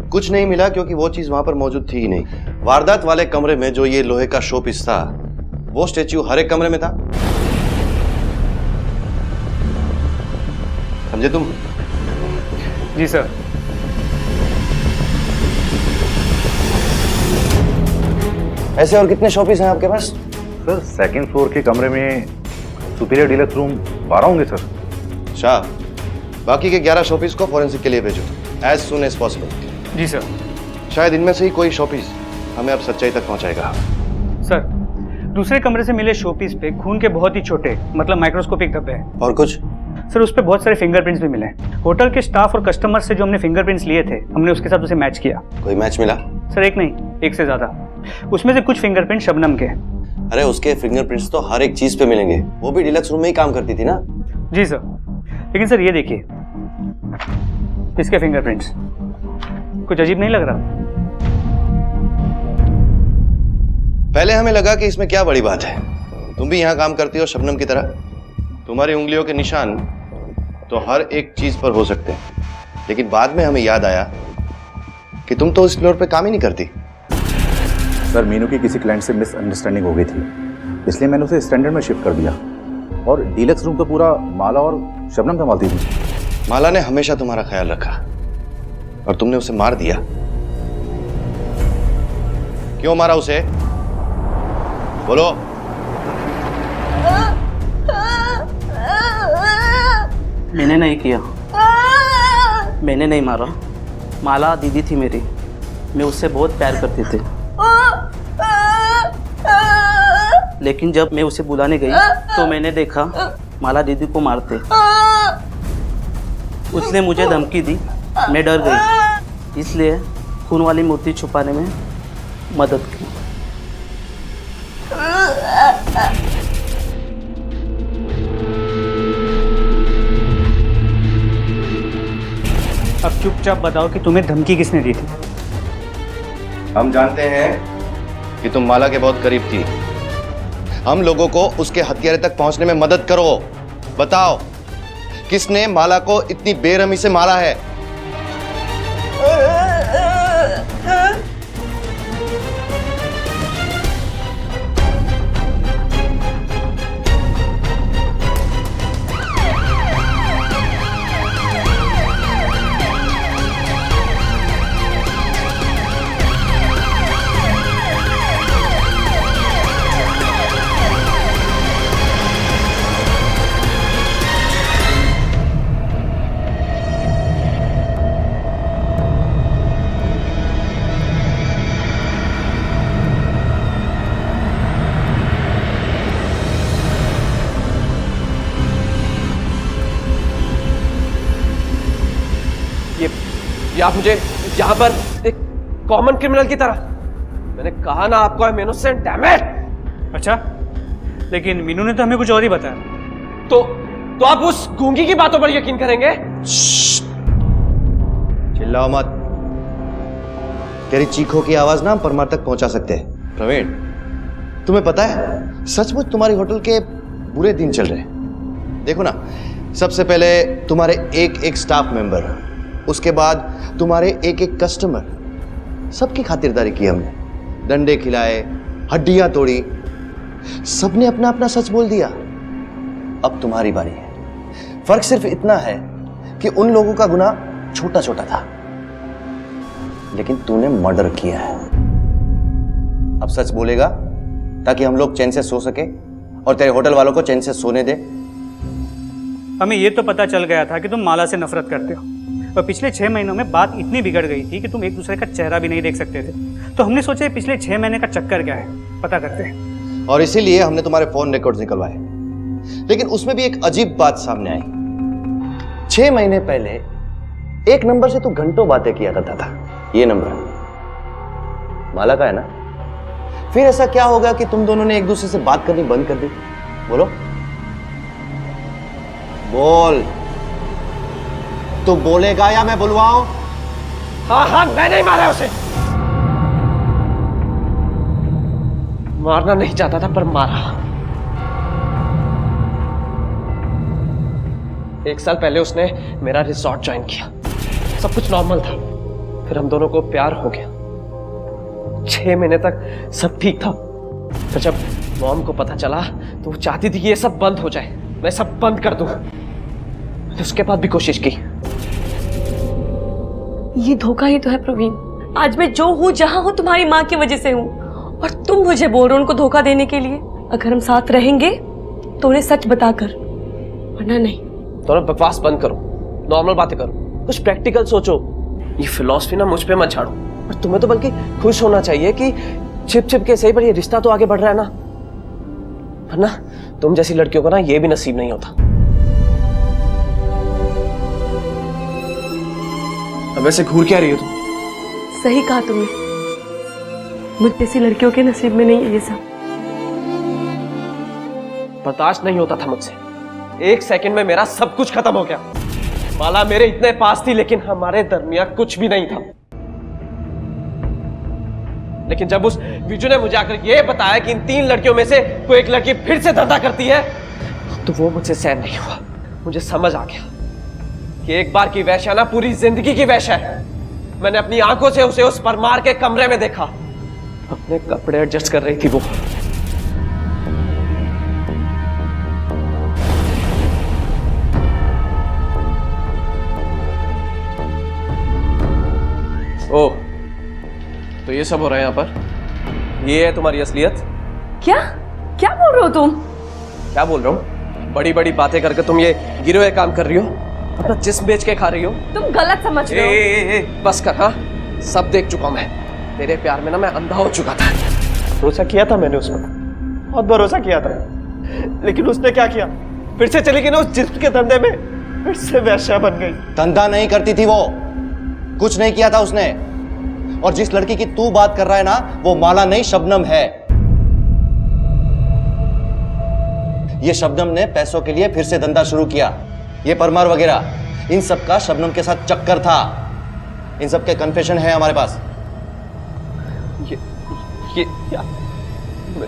कुछ नहीं मिला क्योंकि वो चीज वहां पर मौजूद थी ही नहीं। वारदात वाले कमरे में जो ये लोहे का शो पीस था, वो स्टैच्यू हर एक कमरे में था। समझे तुम? जी सर। ऐसे और कितने शोपीस हैं आपके पास? सर, सेकंड फ्लोर के कमरे में सुपीरियर डीलक्स रूम 12 होंगे सर। शाह, बाकी के 11 शोपीस को फोरेंसिक के लिए भेजो एज सुन एज पॉसिबल। जी सर। शायद इनमें से ही कोई शोपीस हमें अब सच्चाई तक पहुंचाएगा। सर, दूसरे कमरे से मिले शोपीस पे खून के बहुत ही छोटे, मतलब माइक्रोस्कोपिक धब्बे हैं। और कुछ? सर, उस पे बहुत सारे फिंगरप्रिंट्स भी मिले। होटल के स्टाफ और कस्टमर से जो हमने फिंगरप्रिंट्स लिए थे, हमने उसके साथ उसे मैच किया। कोई मैच मिला? सर, एक नहीं, एक से ज्यादा। उसमें से कुछ फिंगरप्रिंट शबनम के। अरे उसके फिंगरप्रिंट्स तो हर एक चीज पे मिलेंगे, वो भी डीलक्स रूम में ही काम करती थी ना। जी सर, लेकिन सर ये देखिए, इसके फिंगरप्रिंट्स कुछ अजीब नहीं लग रहा? पहले हमें लगा कि इसमें क्या बड़ी बात है, तुम भी यहाँ काम करती हो शबनम की तरह। तुम्हारी उंगलियों के निशान तो हर एक चीज पर हो सकते हैं, लेकिन बाद में हमें याद आया कि तुम तो इस फ्लोर पे काम ही नहीं करती। सर, मीनू की किसी क्लाइंट से मिसअंडरस्टैंडिंग हो गई थी, इसलिए मैंने उसे स्टैंडर्ड में शिफ्ट कर दिया। और डीलक्स रूम तो पूरा माला और शबनम संभालती थी। माला ने हमेशा तुम्हारा ख्याल रखा और तुमने उसे मार दिया। क्यों मारा उसे? बोलो। मैंने नहीं किया, मैंने नहीं मारा। माला दीदी थी मेरी, मैं उससे बहुत प्यार करती थी। लेकिन जब मैं उसे बुलाने गई तो मैंने देखा माला दीदी को मारते। उसने मुझे धमकी दी, मैं डर गई, इसलिए खून वाली मूर्ति छुपाने में मदद की। अब चुपचाप बताओ कि तुम्हें धमकी किसने दी थी? हम जानते हैं कि तुम माला के बहुत करीब थी। हम लोगों को उसके हथियारे तक पहुंचने में मदद करो। बताओ, किसने माला को इतनी बेरहमी से मारा है? आप मुझे यहाँ पर एक कॉमन क्रिमिनल की तरह, मैंने कहा ना आपको I am innocent, damn it. अच्छा, लेकिन मीनू ने तो हमें कुछ और ही बताया। तो आप उस गूंगी की बातों पर यकीन करेंगे? चिल्लाओ मत, तेरी चीखों की आवाज ना हम परमार तक पहुंचा सकते हैं। प्रवीण, तुम्हें पता है सचमुच तुम्हारी होटल के बुरे दिन चल रहे हैं। देखो ना, सबसे पहले तुम्हारे एक एक स्टाफ मेंबर, उसके बाद तुम्हारे एक एक कस्टमर, सबकी खातिरदारी की हमने, डंडे खिलाए, हड्डियां तोड़ी, सबने अपना अपना सच बोल दिया। अब तुम्हारी बारी है। फर्क सिर्फ इतना है कि उन लोगों का गुनाह छोटा छोटा था, लेकिन तूने मर्डर किया है। अब सच बोलेगा ताकि हम लोग चैन से सो सके और तेरे होटल वालों को चैन से सोने दे। हमें ये तो पता चल गया था कि तुम माला से नफरत करते हो, और पिछले 6 महीनों में बात इतनी बिगड़ गई थी कि तुम एक दूसरे का चेहरा भी नहीं देख सकते थे। तो हमने सोचा पिछले 6 महीने का चक्कर क्या है, पता करते हैं। और इसीलिए हमने तुम्हारे फोन रिकॉर्ड्स निकलवाए, लेकिन उसमें भी एक अजीब बात सामने आई। 6 महीने पहले एक नंबर से तू घंटों बातें किया करता था। ये नंबर माला का है ना? फिर ऐसा क्या होगा कि तुम दोनों ने एक दूसरे से बात करनी बंद कर दी? बोलो, बोल। तू बोलेगा या मैं बुलवाऊं? हाँ, मैं नहीं मारा उसे। मारना नहीं चाहता था पर मारा। 1 साल पहले उसने मेरा रिसोर्ट ज्वाइन किया, सब कुछ नॉर्मल था। फिर हम दोनों को प्यार हो गया। 6 महीने तक सब ठीक था। फिर जब मॉम को पता चला तो वो चाहती थी कि ये सब बंद हो जाए, मैं सब बंद कर दूं। मैंने उसके बाद भी कोशिश की। ये धोखा ही तो है प्रवीण। आज मैं जो हूँ जहाँ हूँ तुम्हारी माँ की वजह से हूँ, और तुम मुझे बोल रहे हो उनको धोखा देने के लिए। अगर हम साथ रहेंगे तो उन्हें सच बताकर, वरना नहीं। दोनों बकवास बंद करो, नॉर्मल बातें करो, कुछ प्रैक्टिकल सोचो। ये फिलॉसफी ना मुझ पे मत झाड़ो। और तुम्हें तो बल्कि खुश होना चाहिए कि छिप छिप के सही पर ये रिश्ता तो आगे बढ़ रहा है ना, वरना तुम जैसी लड़कियों को ना ये भी नसीब नहीं होता। अब ऐसे घूर क्या रही हो तुम? सही कहा तुमने, मुझ जैसी लड़कियों के नसीब में नहीं है ये सब। बर्दाश्त नहीं होता था मुझसे। 1 सेकंड में मेरा सब कुछ खत्म हो गया। माला मेरे इतने पास थी, लेकिन हमारे दरमियान कुछ भी नहीं था। लेकिन जब उस विजू ने मुझे आकर ये बताया कि इन 3 लड़कियों में से कोई एक लड़की फिर से धंधा करती है, तो वो मुझसे सहन नहीं हुआ। मुझे समझ आ गया कि एक बार की वैश्या ना पूरी जिंदगी की वैश्या है। मैंने अपनी आंखों से उसे उस परमार के कमरे में देखा, अपने कपड़े एडजस्ट कर रही थी वो। ओह, तो ये सब हो रहा है यहाँ पर? ये है तुम्हारी असलियत? क्या क्या बोल रहे हो तुम? क्या बोल रहा हूँ? बड़ी बड़ी बातें करके तुम ये गिरे हुए काम कर रही हो, अपना जिस्म बेच के खा रही हो। तुम गलत समझ रहे हो। ए, बस कर। हाँ, सब देख चुका हूं मैं। तेरे प्यार में ना मैं अंधा हो चुका था। भरोसा किया था मैंने उस पर, बहुत भरोसा किया था, लेकिन उसने क्या किया? फिर से चली गई ना उस जिस्म के धंधे में, फिर से वैश्या बन गई। धंधा नहीं करती थी वो, कुछ नहीं किया था उसने। और जिस लड़की की तू बात कर रहा है ना, वो माला नहीं शबनम है। ये शबनम ने पैसों के लिए फिर से धंधा शुरू किया। ये परमार वगैरह, इन सब का शबनम के साथ चक्कर था। इन सब के कन्फेशन है हमारे पास। ये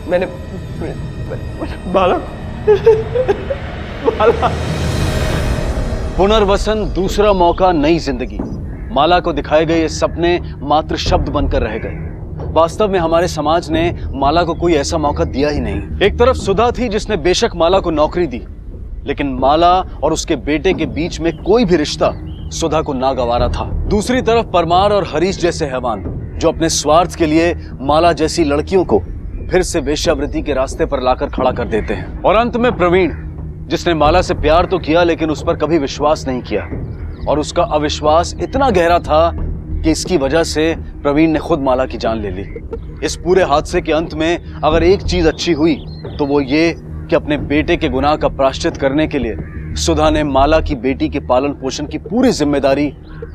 मैंने माला पुनर्वसन, दूसरा मौका, नई जिंदगी। माला को दिखाए गए ये सपने मात्र शब्द बनकर रह गए। वास्तव में हमारे समाज ने माला को कोई ऐसा मौका दिया ही नहीं। एक तरफ सुधा थी जिसने बेशक माला को नौकरी दी, लेकिन माला और उसके बेटे के बीच में कोई भी रिश्ता सुधा को नागवारा था। दूसरी तरफ परमार और हरीश जैसे हैवान जो अपने स्वार्थ के लिए माला जैसी लड़कियों को फिर से वेश्यावृत्ति के रास्ते पर लाकर खड़ा कर देते हैं। और अंत में प्रवीण, जिसने माला से प्यार तो किया लेकिन उस पर कभी विश्वास नहीं किया, और उसका अविश्वास इतना गहरा था कि इसकी वजह से प्रवीण ने खुद माला की जान ले ली। इस पूरे हादसे के अंत में अगर एक चीज अच्छी हुई तो वो ये कि अपने बेटे के गुनाह का प्रायश्चित करने के लिए सुधा ने माला की बेटी के पालन पोषण की पूरी जिम्मेदारी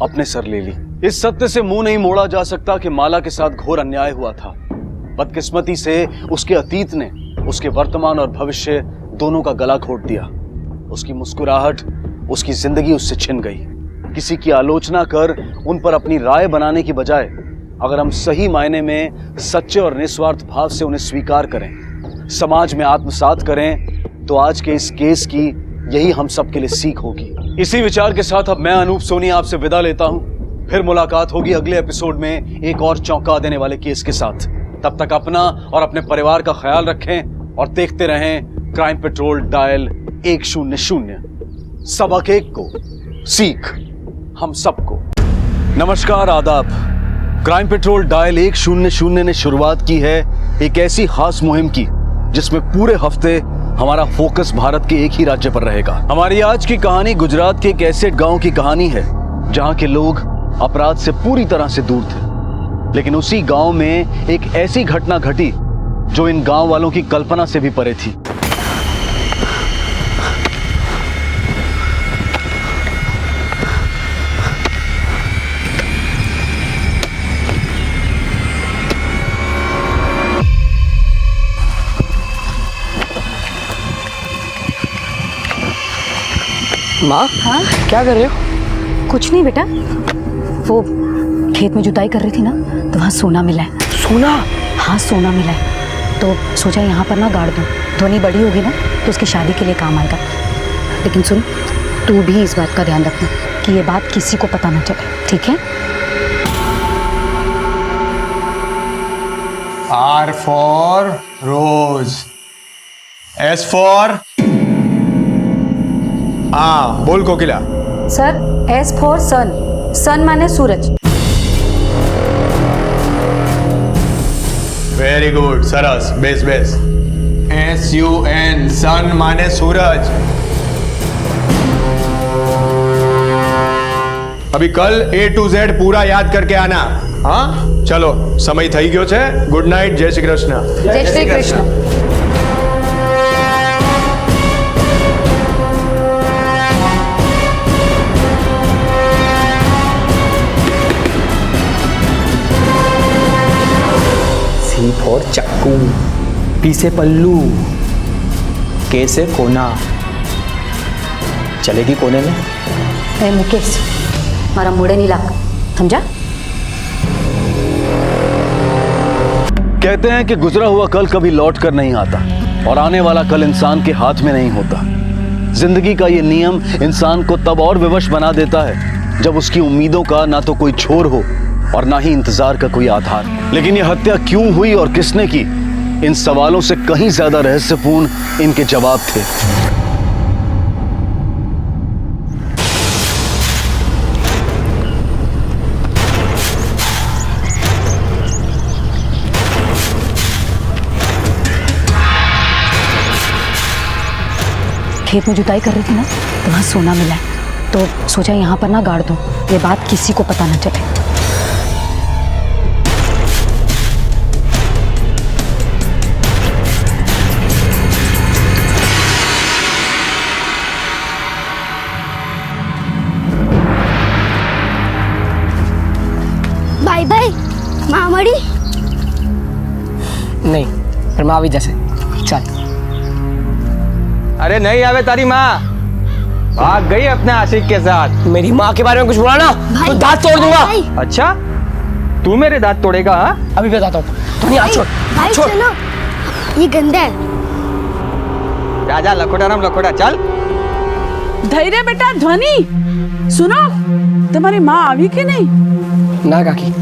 अपने सर ले ली। इस सत्य से मुंह नहीं मोड़ा जा सकता कि माला के साथ घोर अन्याय हुआ था। बदकिस्मती से उसके अतीत ने उसके वर्तमान और भविष्य दोनों का गला घोट दिया। उसकी मुस्कुराहट, उसकी जिंदगी उससे छिन गई। किसी की आलोचना कर उन पर अपनी राय बनाने की बजाय अगर हम सही मायने में सच्चे और निस्वार्थ भाव से उन्हें स्वीकार करें, समाज में आत्मसात करें, तो आज के इस केस की यही हम सब के लिए सीख होगी। इसी विचार के साथ अब मैं अनूप सोनी आपसे विदा लेता हूं। फिर मुलाकात होगी अगले एपिसोड में एक और चौंका देने वाले केस के साथ। तब तक अपना और अपने परिवार का ख्याल रखें और देखते रहें क्राइम पेट्रोल डायल 100। सबक एक को, सीख हम सबको। नमस्कार, आदाब। क्राइम पेट्रोल डायल 100 ने शुरुआत की है एक ऐसी खास मुहिम की जिसमें पूरे हफ्ते हमारा फोकस भारत के एक ही राज्य पर रहेगा। हमारी आज की कहानी गुजरात के एक ऐसे गांव की कहानी है जहां के लोग अपराध से पूरी तरह से दूर थे, लेकिन उसी गांव में एक ऐसी घटना घटी जो इन गांव वालों की कल्पना से भी परे थी। माँ, हाँ क्या कर रहे हो? कुछ नहीं बेटा, वो खेत में जुताई कर रही थी ना, तो वहाँ सोना मिला है। सोना? हाँ सोना मिला है, तो सोचा यहाँ पर ना गाड़ दूँ। ध्वनि बड़ी होगी ना तो उसकी शादी के लिए काम आएगा। लेकिन सुन, तू भी इस बात का ध्यान रखना कि ये बात किसी को पता ना चले, ठीक है? R for Rose, S for हाँ बोल कोकिला। सर, S फॉर सन। सन माने सूरज। वेरी गुड, सरस, बेस बेस। SUN, सन माने सूरज। अभी कल A to Z पूरा याद करके आना। हाँ चलो, समय થઈ ગયો છે। गुड नाइट, जय श्री कृष्ण। जय श्री कृष्ण। C for चक्कू, P से पल्लू, K से कोना। चलेगी कोने में? ए मुकेश, मारा मुड़े नहीं लाग, समझा? कहते हैं कि गुजरा हुआ कल कभी लौट कर नहीं आता और आने वाला कल इंसान के हाथ में नहीं होता। जिंदगी का ये नियम इंसान को तब और विवश बना देता है जब उसकी उम्मीदों का ना तो कोई छोर हो और ना ही इंतजार का कोई आधार। लेकिन ये हत्या क्यों हुई और किसने की, इन सवालों से कहीं ज्यादा रहस्यपूर्ण इनके जवाब थे। खेत में जुताई कर रही थी ना, तो वहाँ सोना मिला है, तो सोचा यहाँ पर ना गाड़ दूँ, ये बात किसी को पता ना चले। बाय बाय मामड़ी। नहीं, फिर माँ भी जैसे। चल। अरे नहीं आवे तारी माँ, भाग गई अपने आशिक के साथ। मेरी माँ के बारे में कुछ बोला ना तो दांत तोड़ दूंगा। अच्छा, तू मेरे दांत तोड़ेगा? हाँ अभी बताता हूँ। तुम यहाँ छोड़, भाई छोड़। चलो, ये गंदा है। राजा लखोटा राम लखोटा, चल। धैर्य बेटा। ध्वनि सुनो, तुम्हारी माँ आई कि नहीं? ना काकी।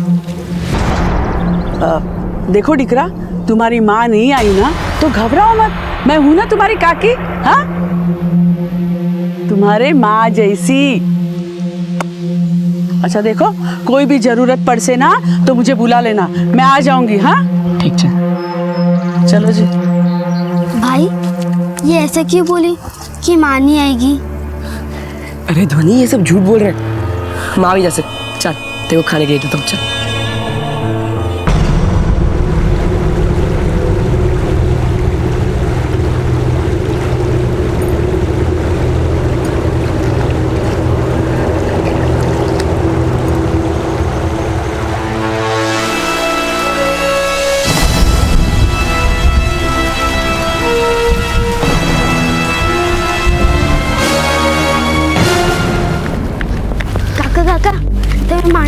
देखो डिकरा, तुम्हारी माँ नहीं आई ना तो घबराओ मत, मैं हूं ना तुम्हारी काकी। हाँ, तुम्हारे माँ जैसी। अच्छा देखो, कोई भी जरूरत पड़ से ना तो मुझे बुला लेना, मैं आ जाऊंगी। हाँ ठीक है, चलो जी। भाई ये ऐसा क्यों बोली कि माँ नहीं आएगी? अरे ध्वनि, ये सब झूठ बोल रहे। माँ भी जैसे। चल, तेरे को खाने के लिए देता हूँ, चल।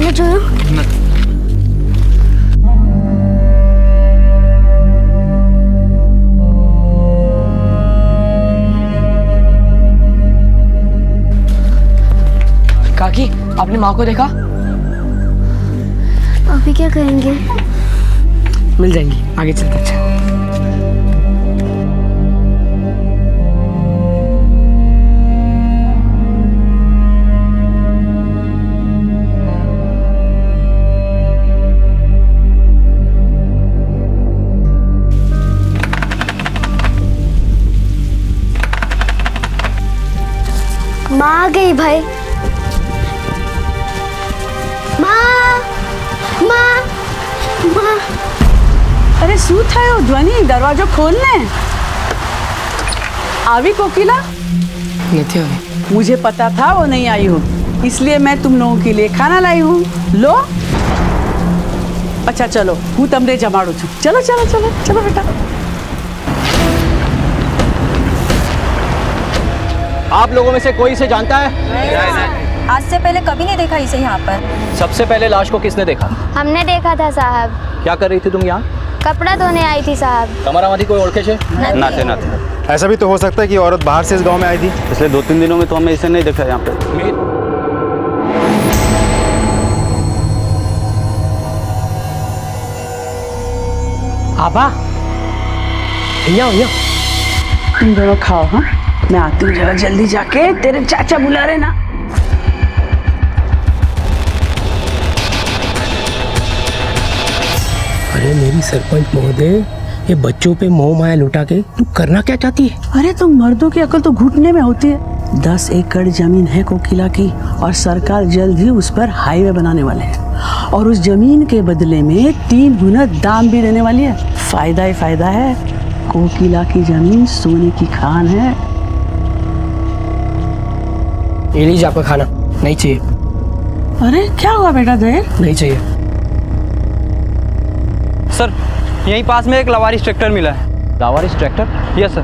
बैठ जाओ। काकी, आपने माँ को देखा? अभी क्या करेंगे? मिल जाएंगी, आगे चलते हैं। माँ आ गई भाई। माँ, माँ, माँ। अरे शू थयो ध्वनि, दरवाजो खोलने। आवी कोकिला? नहीं आई। मुझे पता था वो नहीं आई हो, इसलिए मैं तुम लोगों के लिए खाना लाई हूँ। लो। अच्छा चलो, हूँ तमने जमाड़ू छू। चलो चलो चलो चलो बेटा। आप लोगों में से कोई इसे जानता है? नहीं। आज से पहले कभी नहीं देखा इसे यहाँ पर। सबसे पहले लाश को किसने देखा? हमने देखा था साहब। क्या कर रही थी तुम यहाँ? कपड़ा धोने आई थी साहब। तुम्हारा माधी कोई ओळखे छे? नाते नाते। ऐसा भी तो हो सकता है कि औरत बाहर से इस गांव में आई थी। पिछले 2-3 दिनों में तो हमें इसे नहीं देखा यहाँ पे। आबा, यहाँ तुम दोनों खाओ। हाँ, मैं आती हूँ जरा जल्दी जाके। तेरे चाचा बुला रहे ना। अरे मेरी सरपंच महोदय, ये बच्चों पे मोह माया लुटा के तू करना क्या चाहती है? अरे तुम मर्दों की अकल तो घुटने में होती है। 10 एकड़ जमीन है कोकिला की और सरकार जल्द ही उस पर हाईवे बनाने वाले हैं और उस जमीन के बदले में 3 गुना दाम भी देने वाली है। फायदा ही फायदा है। कोकिला की जमीन सोने की खान है। ये लीजिए आपका खाना। नहीं चाहिए। अरे क्या हुआ बेटा देर? नहीं चाहिए। सर, यहीं पास में एक लवारिस ट्रैक्टर मिला है। लावारिस ट्रैक्टर? Yes sir.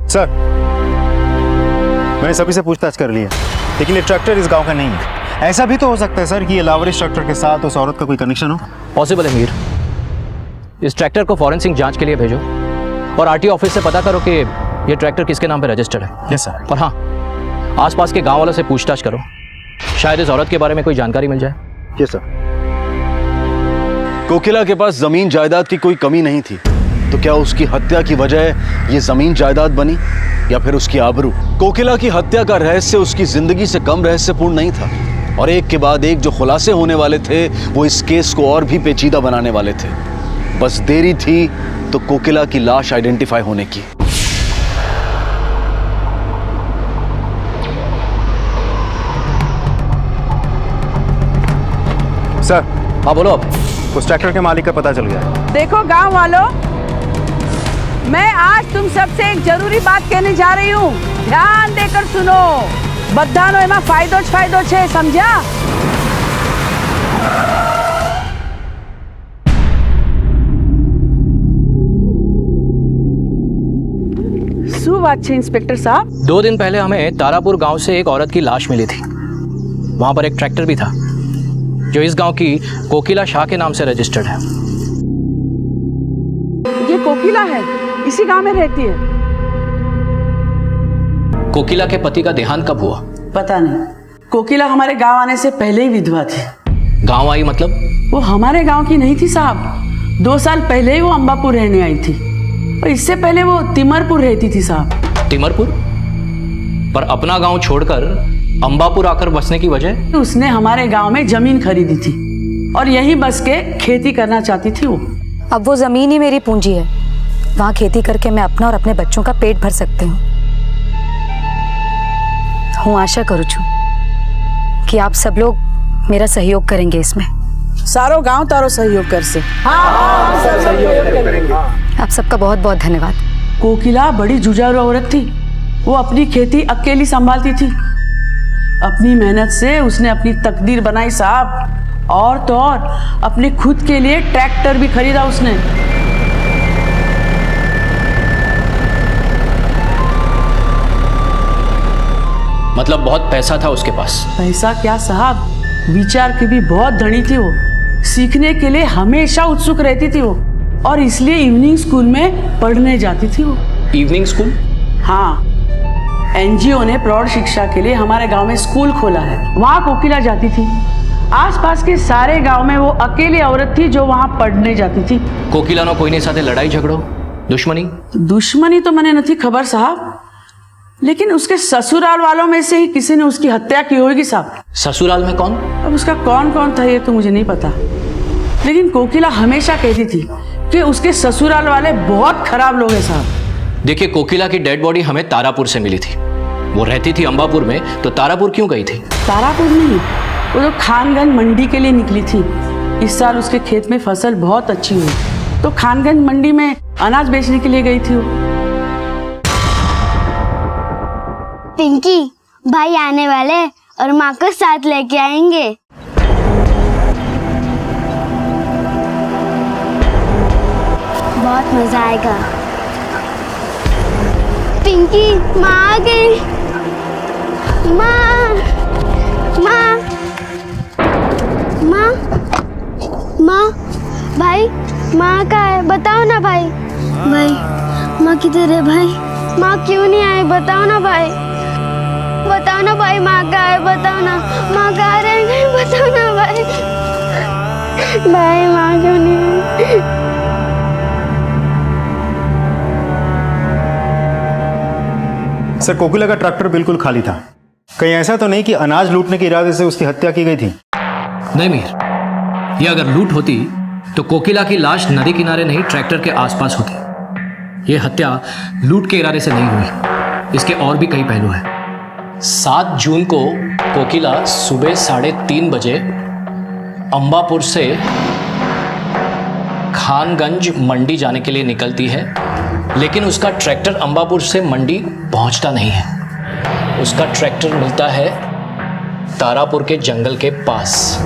सर, मैंने सभी से पूछताछ कर ली है, लेकिन ये ट्रैक्टर इस गांव का नहीं है। ऐसा भी तो हो सकता है सर कि ये लावारिस ट्रैक्टर के साथ उस औरत का कोई कनेक्शन हो। पॉसिबल है मीर। इस ट्रैक्टर को फॉरेंसिक जांच के लिए भेजो और आरटीओ ऑफिस से पता करो कि ये ट्रैक्टर किसके नाम पे रजिस्टर्ड है। Yes sir. और हाँ, आसपास के गांव वालों से पूछताछ करो, शायद इस औरत के बारे में कोई जानकारी मिल जाए। Yes sir. कोकिला के पास जमीन जायदाद की कोई कमी नहीं थी, तो क्या उसकी हत्या की वजह ये जमीन जायदाद बनी या फिर उसकी आबरू? कोकिला की हत्या का रहस्य उसकी जिंदगी से कम रहस्यपूर्ण नहीं था और एक के बाद एक जो खुलासे होने वाले थे वो इस केस को और भी पेचीदा बनाने वाले थे। बस देरी थी तो कोकिला की लाश आइडेंटिफाई होने की। सर। हाँ बोलो। अब उस ट्रैक्टर के मालिक का पता चल गया है। देखो गांव वालों, मैं आज तुम सबसे एक जरूरी बात कहने जा रही हूँ। ध्यान देकर सुनो। बधानो एमा फायदो ज फायदो छे, समझा? શું વાત છે इंस्पेक्टर साहब? 2 दिन पहले हमें तारापुर गांव से एक औरत की लाश मिली थी। वहां पर एक ट्रैक्टर भी था जो इस गांव की कोकिला शाह के नाम से रजिस्टर्ड है। ये कोकिला है, इसी गांव में रहती है। कोकिला के पति का देहांत कब हुआ? पता नहीं। कोकिला हमारे गांव आने से पहले ही विधवा थी। गांव आई मतलब? वो हमारे गांव की नहीं थी साहब। 2 साल पहले ही वो अंबापुर रहने आई थी और इससे पहले वो तिमरपुर रहती थी साहब। तिमरपुर? पर अपना गांव छोड़कर अंबापुर आकर बसने की वजह? उसने हमारे गांव में जमीन खरीदी थी और यहीं बस के खेती करना चाहती थी वो। अब वो जमीन ही मेरी पूंजी है। वहाँ खेती करके मैं अपना और अपने बच्चों का पेट भर सकती हूँ। आशा करूँ छू कि आप सब लोग मेरा सहयोग करेंगे इसमें। सारो गांव तारो सहयोग कर से। हाँ, सहयोग करेंगे। आप सबका बहुत बहुत धन्यवाद। कोकिला बड़ी जुझारू औरत थी। वो अपनी खेती अकेली संभालती थी। अपनी मेहनत से उसने अपनी तकदीर बनाई साहब। और तो और अपने खुद के लिए ट्रैक्टर भी खरीदा उसने। मतलब बहुत पैसा था उसके पास। पैसा क्या साहब, विचार की भी बहुत धनी थी वो। सीखने के लिए हमेशा उत्सुक रहती थी वो, और इसलिए इवनिंग स्कूल में पढ़ने जाती थी वो। Evening school? हाँ, एनजीओ ने प्रौढ़ शिक्षा के लिए हमारे गांव में स्कूल खोला है, वहाँ कोकिला जाती थी। आसपास के सारे गांव में वो अकेली औरत थी जो वहाँ पढ़ने जाती थी। कोकिला नो कोई ने साथे लड़ाई झगड़ो, दुश्मनी? दुश्मनी तो मैंने नहीं खबर साहब, लेकिन उसके ससुराल वालों में से ही किसी ने उसकी हत्या की होगी साहब। ससुराल में कौन? अब उसका कौन कौन था ये तो मुझे नहीं पता, लेकिन कोकिला हमेशा कहती थी कि उसके ससुराल वाले बहुत खराब लोग हैं साहब। देखिए, कोकिला की डेड बॉडी हमें तारापुर से मिली थी। वो रहती थी अंबापुर में, तो तारापुर क्यों गई थी? तारापुर नहीं, वो तो खानगंज मंडी के लिए निकली थी। इस साल उसके खेत में फसल बहुत अच्छी हुई, तो खानगंज मंडी में अनाज बेचने के लिए गई थी वो। पिंकी, भाई आने वाले और माँ को साथ लेके आएंगे। बहुत मजा आएगा। पिंकी, माँ आ गई। माँ, माँ, माँ, माँ, भाई, माँ कहाँ है? बताओ ना भाई। भाई, माँ किधर है भाई? माँ क्यों नहीं आई? बताओ ना भाई। बताओ ना भाई, माँ कहाँ है? बताओ ना, माँ कहाँ रह गई? बताओ ना भाई। भाई, माँ क्यों नहीं आई? सर, कोकिला का ट्रैक्टर बिल्कुल खाली था। कहीं ऐसा तो नहीं कि अनाज लूटने के इरादे से उसकी हत्या की गई थी? नहीं मीर, ये अगर लूट होती तो कोकिला की लाश नदी किनारे नहीं ट्रैक्टर के आसपास होती। ये हत्या लूट के इरादे से नहीं हुई, इसके और भी कई पहलू हैं। 7 जून को कोकिला सुबह 3:30 बजे अंबापुर से खानगंज मंडी जाने के लिए निकलती है, लेकिन उसका ट्रैक्टर अंबापुर से मंडी पहुंचता नहीं है। उसका ट्रैक्टर मिलता है तारापुर के जंगल के पास।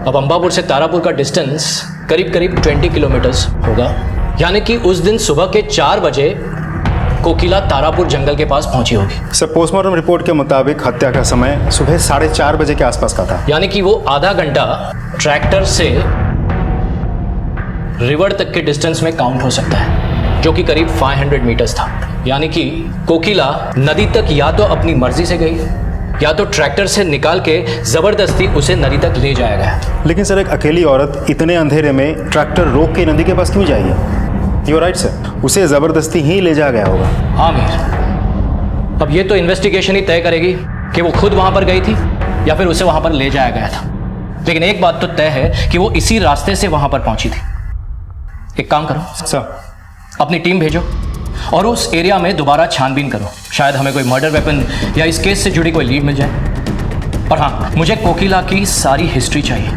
अब अंबापुर से तारापुर का डिस्टेंस करीब करीब 20 किलोमीटर्स होगा, यानी कि उस दिन सुबह के 4 बजे कोकिला तारापुर जंगल के पास पहुंची होगी। सर, पोस्टमार्टम रिपोर्ट के मुताबिक हत्या का समय सुबह 4:30 बजे के आसपास का था, यानी कि वो आधा घंटा ट्रैक्टर से रिवर तक के डिस्टेंस में काउंट हो सकता है, जो कि करीब 500 मीटर्स था। यानी कि कोकिला नदी तक या तो अपनी मर्जी से गई, या तो ट्रैक्टर से निकाल के जबरदस्ती उसे नदी तक ले जाया गया। लेकिन सर, एक अकेली औरत इतने अंधेरे में ट्रैक्टर रोक के नदी के पास क्यों जाएगी? यू राइट सर, उसे जबरदस्ती ही ले जाया गया होगा। हाँ मीर, अब ये तो इन्वेस्टिगेशन ही तय करेगी कि वो खुद वहां पर गई थी या फिर उसे वहां पर ले जाया गया था। लेकिन एक बात तो तय है कि वो इसी रास्ते से वहां पर पहुंची थी। एक काम करो सर, अपनी टीम भेजो और उस एरिया में दोबारा छानबीन करो, शायद हमें कोई मर्डर वेपन या इस केस से जुड़ी कोई लीड मिल जाए। और हाँ, मुझे कोकिला की सारी हिस्ट्री चाहिए।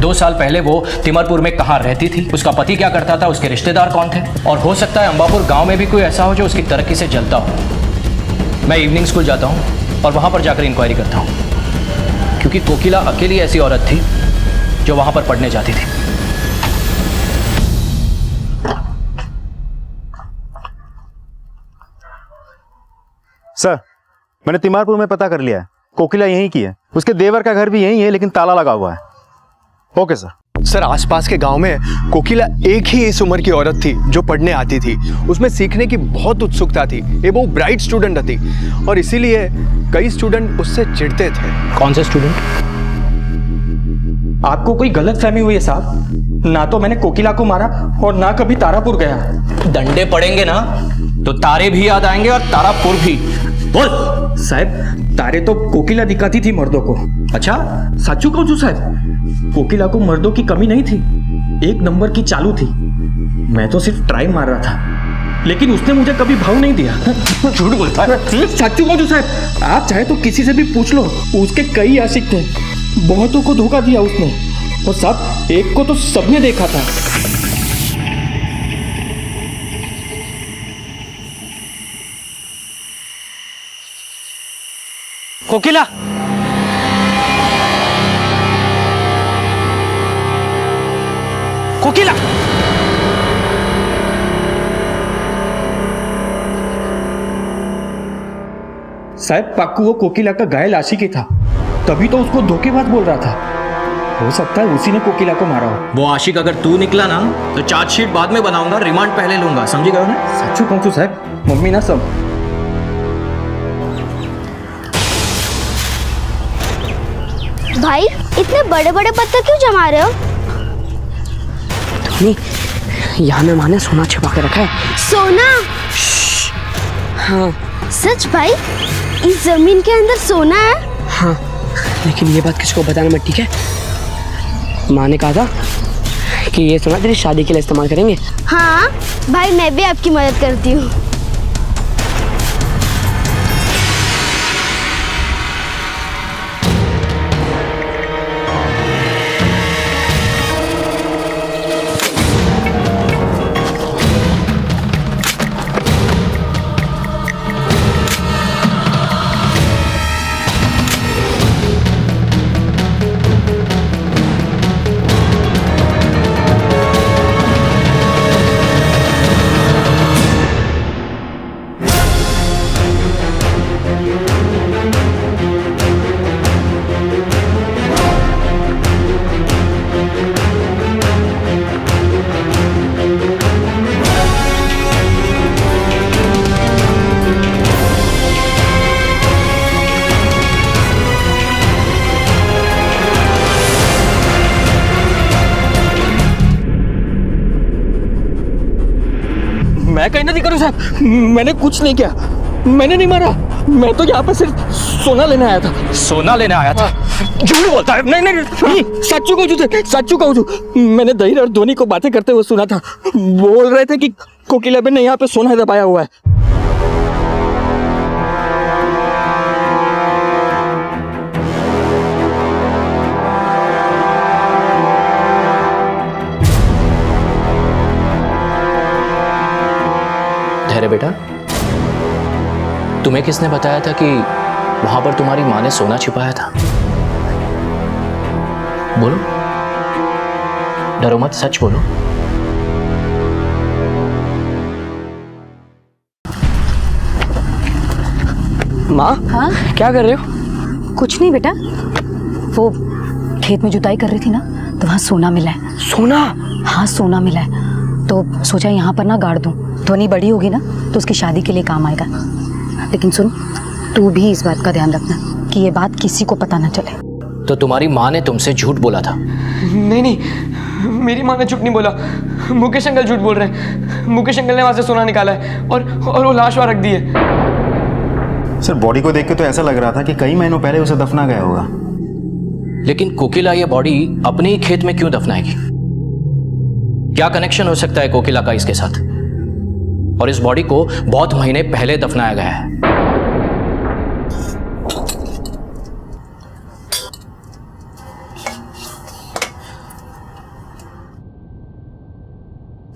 2 साल पहले वो तिमरपुर में कहाँ रहती थी, उसका पति क्या करता था, उसके रिश्तेदार कौन थे, और हो सकता है अंबापुर गांव में भी कोई ऐसा हो जो उसकी तरक्की से जलता हो। मैं इवनिंग स्कूल जाता हूँ और वहाँ पर जाकर इंक्वायरी करता हूँ, क्योंकि कोकिला अकेली ऐसी औरत थी जो वहाँ पर पढ़ने जाती थी। सर, मैंने तिमारपुर में पता कर लिया है, कोकिला यहीं की है। उसके देवर का घर भी यहीं है, लेकिन ताला लगा हुआ है। Okay sir. सर, आसपास के गांव में कोकिला एक ही इस उम्र की औरत थी जो पढ़ने आती थी। उसमें सीखने की बहुत उत्सुकता थी, ये बहुत ब्राइट स्टूडेंट थी, और इसीलिए कई स्टूडेंट उससे चिढ़ते थे। कौन से स्टूडेंट? आपको कोई गलतफहमी हुई है साहब। ना तो मैंने कोकिला को मारा और ना कभी तारापुर गया। डंडे पड़ेंगे ना तो तारे भी याद आएंगे और तारापुर भी। बोल साहब, तारे तो कोकिला दिखाती थी मर्दों को। अच्छा, साचू कहूं साहब, कोकिला को मर्दों की कमी नहीं थी, 1 नंबर की चालू थी। मैं तो सिर्फ ट्राई मार रहा था, लेकिन उसने मुझे कभी भाव नहीं दिया। झूठ बोलता है। साचू कहूं साहब, आप चाहे तो किसी से भी पूछ लो, उसके कई आशिक थे, बहुतों को धोखा दिया उसने, और साहब एक को तो सबने देखा था। कोकिला, कोकिला, साहब पक्कू वो कोकिला का घायल आशिकी था, तभी तो उसको धोखेबाज बोल रहा था। हो सकता है उसी ने कोकिला को मारा हो। वो आशिक अगर तू निकला ना तो चार्जशीट बाद में बनाऊंगा, रिमांड पहले लूंगा, समझी गए ना? सच्चू कहूँ तो साहब, मम्मी ना सब। भाई इतने बड़े बड़े पत्थर क्यों जमा रहे हो? यहाँ में माँ ने सोना छिपा के रखा है। सोना? हाँ। सच भाई? इस जमीन के अंदर सोना है? हाँ, लेकिन ये बात किसको बताना मत, ठीक है? माँ ने कहा था कि ये सोना तेरी शादी के लिए इस्तेमाल करेंगे। हाँ भाई, मैं भी आपकी मदद करती हूँ। मैं कहीं नहीं करूँ साहब, मैंने कुछ नहीं किया, मैंने नहीं मारा। मैं तो यहाँ पे सिर्फ सोना लेने आया था। सोना लेने आया था? झूठ बोलता है। नहीं नहीं, सच्चू कहूँ तो मैंने दही और धोनी को बातें करते हुए सुना था। बोल रहे थे कि कोकिला बहन ने यहाँ पे सोना दबाया हुआ है। धैर्य बेटा, तुम्हें किसने बताया था कि वहां पर तुम्हारी माँ ने सोना छिपाया था? बोलो, डरो मत, सच बोलो। माँ, हाँ? क्या कर रहे हो? कुछ नहीं बेटा, वो खेत में जुताई कर रही थी ना, तो वहाँ सोना मिला है। सोना? हाँ, सोना मिला है, तो सोचा यहाँ पर ना गाड़ दूँ। ध्वनि बड़ी होगी ना तो उसकी शादी के लिए काम आएगा। लेकिन सुन, तू भी इस बात का ध्यान रखना कि ये बात किसी को पता ना चले। तो तुम्हारी माँ ने तुमसे झूठ बोला था? नहीं, मेरी माँ ने झूठ नहीं बोला। मुकेश अंकल झूठ बोल रहे हैं। मुकेश अंकल ने वहाँ से सोना निकाला है और वो लाश वहाँ रख दी है। सर, बॉडी को देख के तो ऐसा लग रहा था कि कई महीनों पहले उसे दफना गया होगा। लेकिन कोकिला ये बॉडी अपने ही खेत में क्यों दफनाएगी? क्या कनेक्शन हो सकता है कोकिला का इसके साथ? और इस बॉडी को बहुत महीने पहले दफनाया गया है।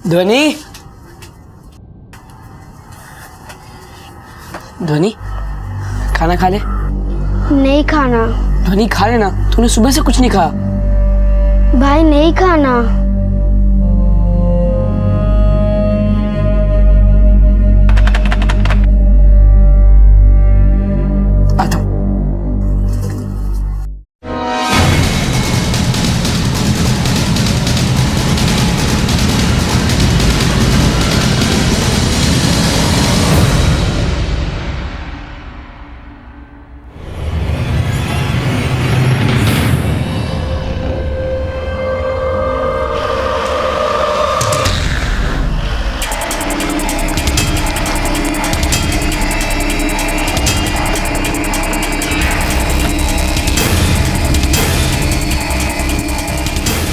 ध्वनि, ध्वनि, खाना खा ले। नहीं खाना। ध्वनि, खा लेना, तूने सुबह से कुछ नहीं खाया। भाई नहीं खाना।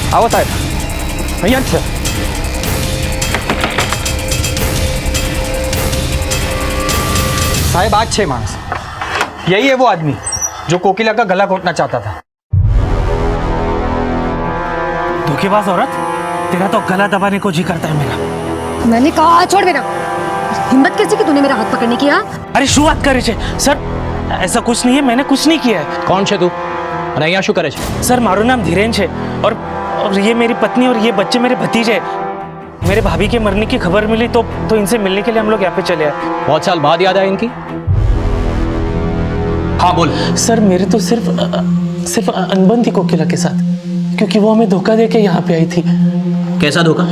आओ साहब, અહીંયા છે। साहब, आज 6 मानस। यही है वो आदमी जो कोकिला का गला घोटना चाहता था। धोखेबाज औरत, तेरा तो गला दबाने को जी करता है मेरा। मैंने कहा छोड़ मेरा। हिम्मत कैसे कि तूने मेरा हाथ पकड़ने की? अरे शू बात करे छे सर? ऐसा कुछ नहीं है, मैंने कुछ नहीं किया है। कौन छे तू અને અહીંયા શું કરે છે? सर, मारू नाम धीरेन है और ये मेरी पत्नी और ये बच्चे मेरे भतीजे। मेरे भाभी के मरने की खबर मिली तो इनसे मिलने के लिए हम लोग यहाँ पे चले आए। बहुत साल बाद याद आया इनकी? हाँ बोल। सर मेरे तो सिर्फ अनबन थी कोकिला के साथ, क्योंकि वो हमें धोखा दे के यहाँ पे आई थी। कैसा धोखा?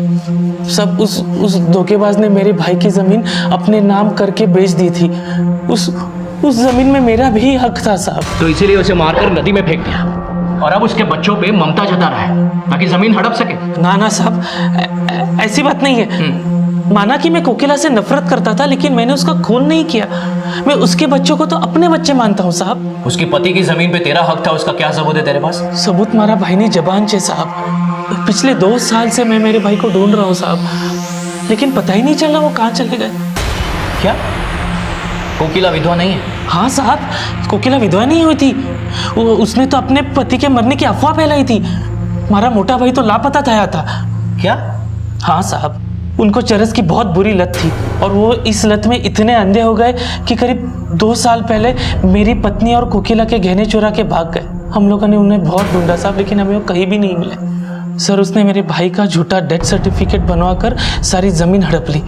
सब उस धोखेबाज ने मेरे भाई की जमीन अपने नाम करके बेच दी थी। उस जमीन में मेरा भी हक था साहब। तो इसीलिए उसे मारकर नदी में फेंक दिया और अब उसके बच्चों पे ममता जता रहा है ताकि जमीन हड़प सके। ना साहब, ऐसी बात नहीं है। माना कि मैं कोकिला से नफरत करता था, लेकिन मैंने उसका खून नहीं किया। मैं उसके बच्चों को तो अपने बच्चे मानता हूँ साहब। उसके पति की जमीन पे तेरा हक था, उसका क्या सबूत है तेरे पास? सबूत मारा भाई ने जबान से साहब। पिछले 2 साल से मैं मेरे भाई को ढूंढ रहा हूँ साहब, लेकिन पता ही नहीं चला वो कहाँ चले गए। क्या कोकिला विधवा नहीं है? हाँ साहब, कोकिला विधवा नहीं हुई थी। उसने तो अपने पति के मरने की अफवाह फैलाई थी। हमारा मोटा भाई तो लापता था। क्या? हाँ साहब, उनको चरस की बहुत बुरी लत थी और वो इस लत में इतने अंधे हो गए कि करीब 2 साल पहले मेरी पत्नी और कोकिला के गहने चुरा के भाग गए। हम लोगों ने उन्हें बहुत ढूंढा साहब, लेकिन हमें वो कहीं भी नहीं मिले। सर उसने मेरे भाई का झूठा डेथ सर्टिफिकेट बनवाकर सारी जमीन हड़प ली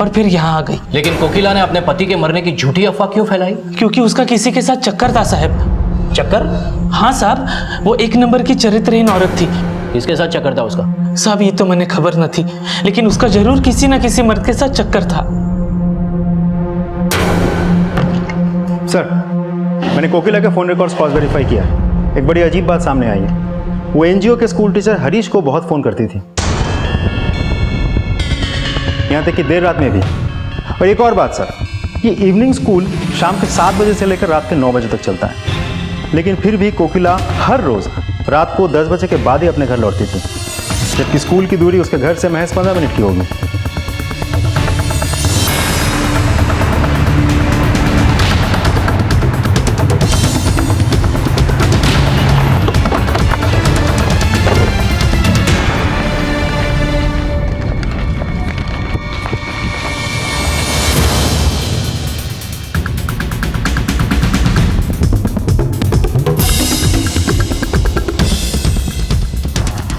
और फिर यहाँ आ गई। लेकिन कोकिला ने अपने पति के मरने की झूठी अफवाह क्यों फैलाई? क्योंकि उसका किसी के साथ चक्कर था साहब। चक्कर? हाँ साहब, वो 1 नंबर की चरित्रहीन औरत थी। किसके साथ चक्कर था उसका? साहब ये तो मैंने खबर न थी, लेकिन उसका जरूर किसी न किसी मर्द के साथ चक्कर था। सर मैंने कोकिला के फ़ोन रिकॉर्ड्स क्रॉस वेरीफाई किया। एक बड़ी अजीब बात सामने आई है। वो एनजीओ के स्कूल टीचर हरीश को बहुत फ़ोन करती थी, यहाँ तक कि देर रात में भी। और एक और बात सर, ये इवनिंग स्कूल शाम के 7 बजे से लेकर रात के 9 बजे तक चलता है, लेकिन फिर भी कोकिला हर रोज़ रात को 10 बजे के बाद ही अपने घर लौटती थी, जबकि स्कूल की दूरी उसके घर से महज 15 मिनट की होगी।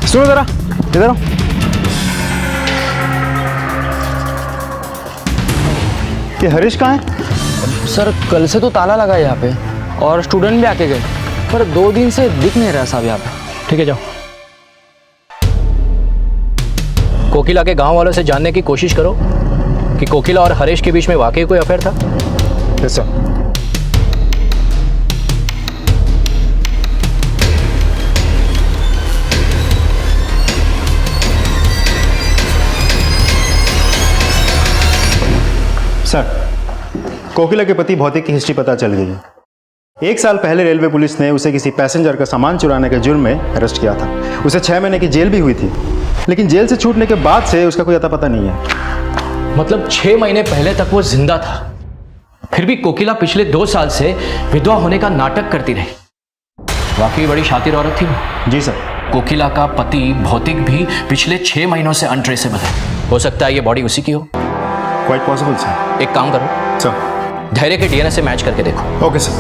सुनो जरा, इधर आओ। ये हरीश कहाँ है? सर कल से तो ताला लगा है यहाँ पे और स्टूडेंट भी आके गए, पर 2 दिन से दिख नहीं रहा साहब यहाँ पे। ठीक है जाओ। कोकिला के गांव वालों से जानने की कोशिश करो कि कोकिला और हरीश के बीच में वाकई कोई अफेयर था। Yes sir. सर कोकिला के पति भौतिक की हिस्ट्री पता चल गई है। 1 साल पहले रेलवे पुलिस ने उसे किसी पैसेंजर का सामान चुराने के जुर्म में अरेस्ट किया था। उसे 6 महीने की जेल भी हुई थी, लेकिन जेल से छूटने के बाद से उसका कोई अता पता नहीं है। मतलब 6 महीने पहले तक वो जिंदा था, फिर भी कोकिला पिछले 2 साल से विधवा होने का नाटक करती रही। वाकई बड़ी शातिर औरत थी वो। जी सर। कोकिला का पति भौतिक भी पिछले 6 महीनों से अनट्रेसेबल है। हो सकता है ये बॉडी उसी की हो। Quite possible sir. एक काम करो सर, धैर्य के डीएनए से मैच करके देखो। Okay sir.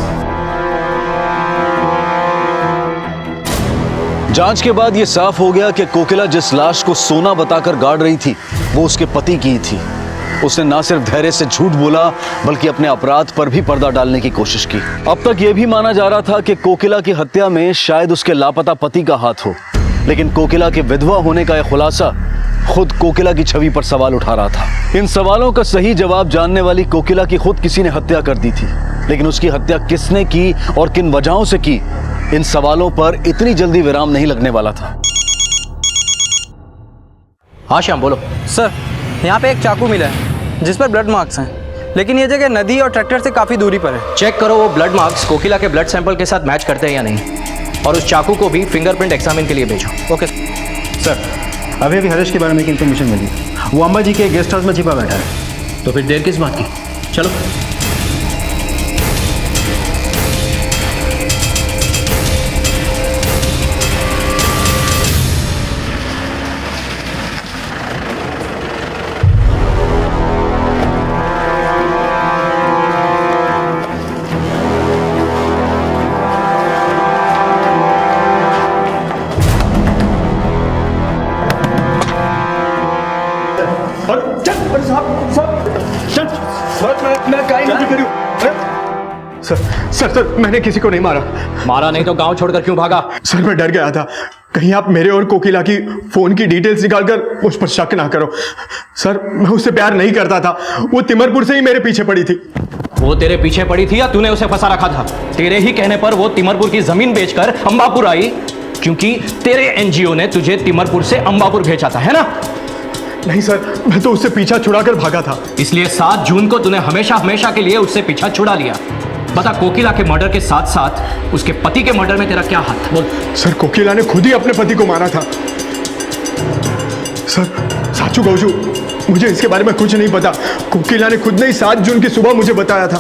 जांच के बाद यह साफ हो गया कि कोकिला जिस लाश को सोना बताकर गाड़ रही थी वो उसके पति की थी। उसने ना सिर्फ धैर्य से झूठ बोला बल्कि अपने अपराध पर भी पर्दा डालने की कोशिश की। अब तक यह भी माना जा रहा था कि कोकिला की हत्या में शायद उसके लापता पति का हाथ हो, लेकिन कोकिला के विधवा होने का यह खुलासा खुद कोकिला की छवि पर सवाल उठा रहा था। इन सवालों का सही जवाब जानने वाली कोकिला की खुद किसी ने हत्या कर दी थी, लेकिन उसकी हत्या किसने की और किन वजहों से की, इन सवालों पर इतनी जल्दी विराम नहीं लगने वाला था। हाँ श्याम बोलो। सर यहाँ पे एक चाकू मिला है जिस पर ब्लड मार्क्स हैं, लेकिन ये जगह नदी और ट्रैक्टर से काफ़ी दूरी पर है। चेक करो वो ब्लड मार्क्स कोकिला के ब्लड सैंपल के साथ मैच करते हैं या नहीं, और उस चाकू को भी फिंगरप्रिंट एग्जामिन के लिए भेजो। Okay sir. अभी हरीश के बारे में एक इन्फॉर्मेशन मिली। वो अम्बा जी के गेस्ट हाउस में छिपा बैठा है। तो फिर देर किस बात की? चलो। सर सर सर मैंने किसी को नहीं मारा। मारा नहीं तो गांव छोड़कर क्यों भागा? सर मैं डर गया था, कहीं आप मेरे और कोकिला की फोन की डिटेल्स निकालकर उस पर शक ना करो। सर मैं उससे प्यार नहीं करता था, वो तिमरपुर से ही मेरे पीछे पड़ी थी। वो तेरे पीछे पड़ी थी या तूने उसे फंसा रखा था? तेरे ही कहने पर वो तिमरपुर की जमीन बेचकर अंबापुर आई, क्योंकि तेरे एनजीओ ने तुझे तिमरपुर से अंबापुर भेजा था, है ना? नहीं सर, मैं तो उससे पीछा छुड़ाकर भागा था। इसलिए 7 जून को तूने हमेशा हमेशा के लिए उससे पीछा छुड़ा लिया। बता, कोकिला के मर्डर के साथ साथ उसके पति के मर्डर में तेरा क्या हाथ? बोल। सर कोकिला ने खुद ही अपने पति को मारा था। सर साचू गौजू, मुझे इसके बारे में कुछ नहीं पता। कोकिला ने खुद ने ही 7 जून की सुबह मुझे बताया था।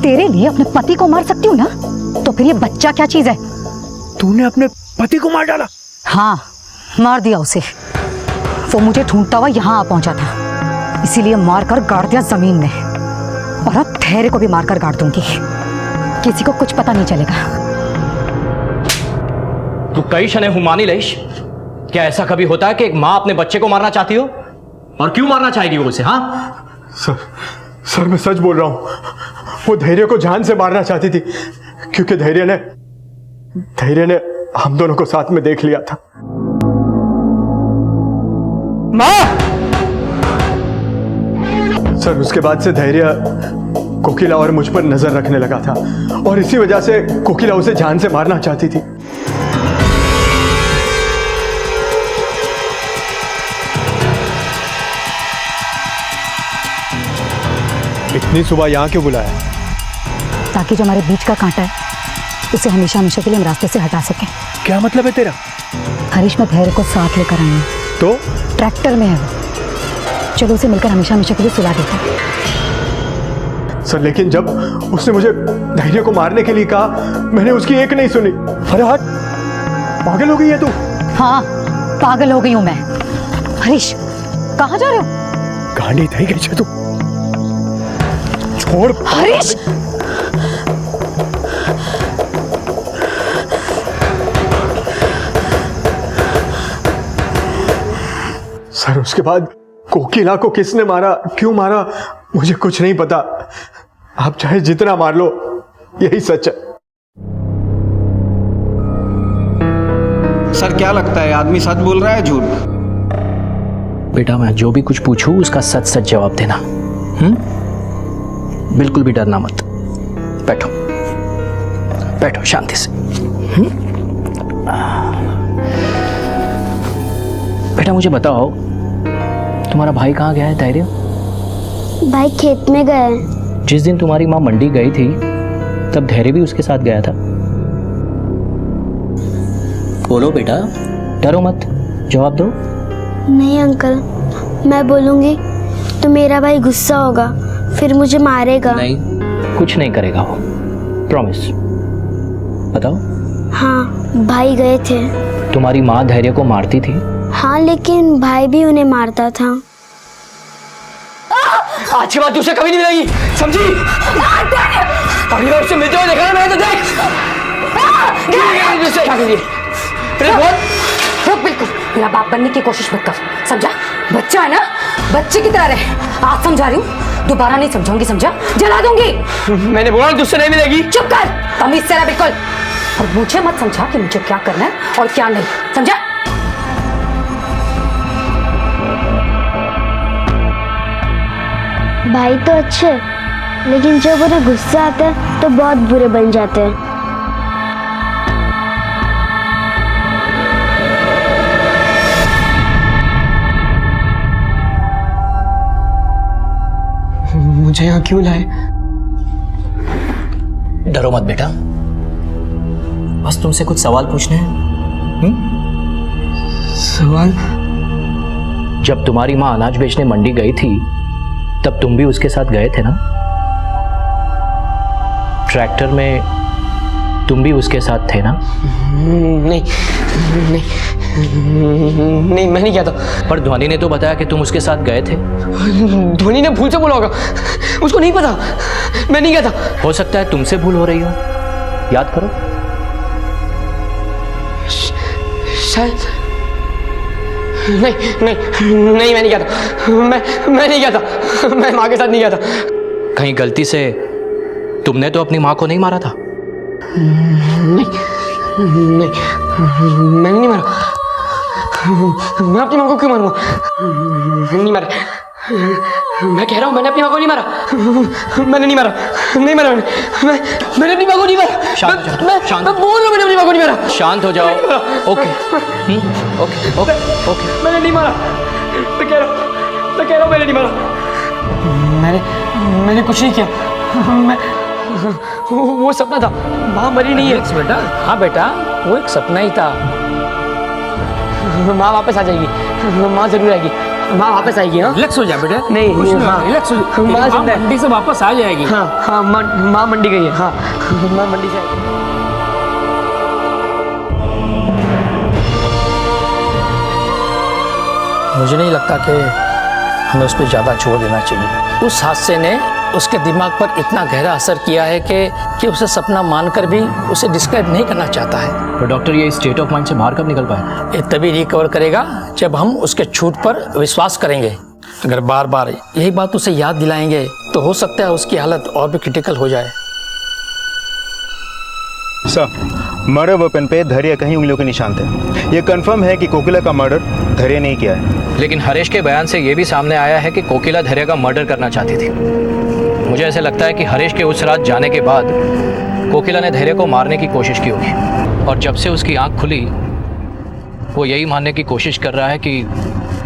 तेरे लिए अपने पति को मार सकती हूँ ना, तो फिर ये बच्चा क्या चीज है? तूने अपने पति को मार डाला? हाँ, मार दिया उसे। वो मुझे ढूंढता हुआ यहाँ आ पहुंचा था, इसीलिए मारकर गाड़ दिया जमीन में। और अब धैर्य को भी मारकर गाड़ दूंगी, किसी को कुछ पता नहीं चलेगा। तू कई शने हुमानी लेश, क्या ऐसा कभी होता है कि एक माँ अपने बच्चे को मारना चाहती हो? और क्यों मारना चाहेगी वो उसे? हाँ सर मैं सच बोल रहा हूं, वो धैर्य को जान से मारना चाहती थी, क्योंकि धैर्य ने हम दोनों को साथ में देख लिया था। माँ! सर उसके बाद से धैर्य कोकिला और मुझ पर नजर रखने लगा था, और इसी वजह से कोकिला उसे जान से मारना चाहती थी। इतनी सुबह यहाँ क्यों बुलाया? ताकि जो हमारे बीच का कांटा है उसे हमेशा हमेशा के लिए हम रास्ते से हटा सकें। क्या मतलब है तेरा? हरीश में धैर्य को साथ लेकर आई हूँ। तो ट्रैक्टर में है वो, चलो उसे मिलकर हमेशा हमेशा के लिए सुला देते हैं। सर लेकिन जब उसने मुझे धैर्य को मारने के लिए कहा, मैंने उसकी एक नहीं सुनी। फरहाद, पागल हो गई है तू? हाँ, पागल हो गई हूँ मैं। हरीश, कहाँ जा रहे हो? गाड़ी थई गई है तू, छोड़। हरीश! सर उसके बाद कोकिला को किसने मारा, क्यों मारा, मुझे कुछ नहीं पता। आप चाहे जितना मार लो, यही सच है। सर क्या लगता है, आदमी सच बोल रहा है झूठ? बेटा मैं जो भी कुछ पूछूं उसका सच सच जवाब देना। बिल्कुल भी डरना मत। बैठो बैठो शांति से। बेटा मुझे बताओ, तुम्हारा भाई कहाँ गया है धैर्य? भाई खेत में गए हैं। जिस दिन तुम्हारी माँ मंडी गई थी तब धैर्य भी उसके साथ गया था। बोलो बेटा, डरो मत, जवाब दो। नहीं अंकल, मैं बोलूंगी तो मेरा भाई गुस्सा होगा, फिर मुझे मारेगा। नहीं, कुछ नहीं करेगा वो, प्रॉमिस। बताओ। हाँ, भाई गए थे। तुम्हारी माँ धैर्य को मारती थी? हाँ, लेकिन भाई भी उन्हें मारता था। आज के बाद तुझसे कभी नहीं मिलेगी, समझी? अभी उससे मिलते हुए देखा ना मैंने, तो देख। क्या करिए? बिल्कुल मेरा बाप बनने की कोशिश मत कर, समझा? बच्चा है ना, बच्चे की तरह रहे। आज समझा रही हूँ, दोबारा नहीं समझाऊंगी, समझा? जला दूंगी। मैंने बोला तुझसे नहीं मिलेगी। चुप कर, तमीज से रह बिल्कुल। और मुझे मत समझा कि मुझे क्या करना है और क्या नहीं, समझा? भाई तो अच्छे, लेकिन जब उन्हें गुस्सा आता है तो बहुत बुरे बन जाते हैं। मुझे यहाँ क्यों लाए? डरो मत बेटा, बस तुमसे कुछ सवाल पूछने हैं। सवाल? जब तुम्हारी माँ अनाज बेचने मंडी गई थी तब तुम भी उसके साथ गए थे ना? ट्रैक्टर में तुम भी उसके साथ थे ना? नहीं नहीं नहीं, मैं नहीं गया था। पर ध्वनि ने तो बताया कि तुम उसके साथ गए थे। ध्वनि ने भूल से बोला होगा, उसको नहीं पता, मैं नहीं गया था। हो सकता है तुमसे भूल हो रही हो, याद करो। शायद नहीं नहीं नहीं, मैं नहीं गया था। मैं नहीं गया था, मैं माँ के साथ नहीं गया था। कहीं गलती से तुमने तो अपनी माँ को नहीं मारा था। नहीं नहीं, मैंने नहीं मारा। मैं अपनी माँ को क्यों मारूंगा? नहीं मारा। मैं कह रहा हूँ मैंने अपनी माँ को नहीं मारा। मैंने नहीं मारा, नहीं मारा मैंने अपनी माँ को नहीं मारा। शांत हो जाओ, मैं बोल रहा हूँ मैंने अपनी माँ को नहीं मारा। शांत हो जाओ। Okay okay okay okay. मैंने नहीं मारा। मैं कह रहा हूँ मैंने नहीं मारा। मैंने कुछ नहीं किया। मैं वो सपना था, माँ मरी नहीं है। बेटा, हाँ बेटा, वो एक सपना ही था। माँ वापस आ जाएगी, माँ जरूर आएगी, माँ वापस आएगी। हाँ, रिलैक्स हो जा बेटा। नहीं, माँ रिलैक्स हो जा। माँ मंडी से वापस आ जाएगी। हाँ हाँ, माँ मंडी गई है। हाँ, माँ मंडी से आएगी। मुझे नहीं लगता कि हमें उस पर ज़्यादा छोड़ देना चाहिए। उस हादसे ने उसके दिमाग पर इतना गहरा असर किया है कि उसे सपना मानकर भी उसे डिस्क्राइब नहीं करना चाहता है। तो डॉक्टर, ये स्टेट ऑफ माइंड से बाहर कब निकल पाए? ये तभी रिकवर करेगा जब हम उसके झूठ पर विश्वास करेंगे। अगर बार बार यही बात उसे याद दिलाएंगे तो हो सकता है उसकी हालत और भी क्रिटिकल हो जाए। सर, मर्डर वेपन पे धैर्य कहीं उंगलियों के निशान थे। ये कंफर्म है कि कोकिला का मर्डर धैर्य नहीं किया है। लेकिन हरेश के बयान से ये भी सामने आया है कि कोकिला धैर्य का मर्डर करना चाहती थी। मुझे ऐसे लगता है कि हरेश के उस रात जाने के बाद कोकिला ने धैर्य को मारने की कोशिश की होगी, और जब से उसकी आंख खुली वो यही मानने की कोशिश कर रहा है कि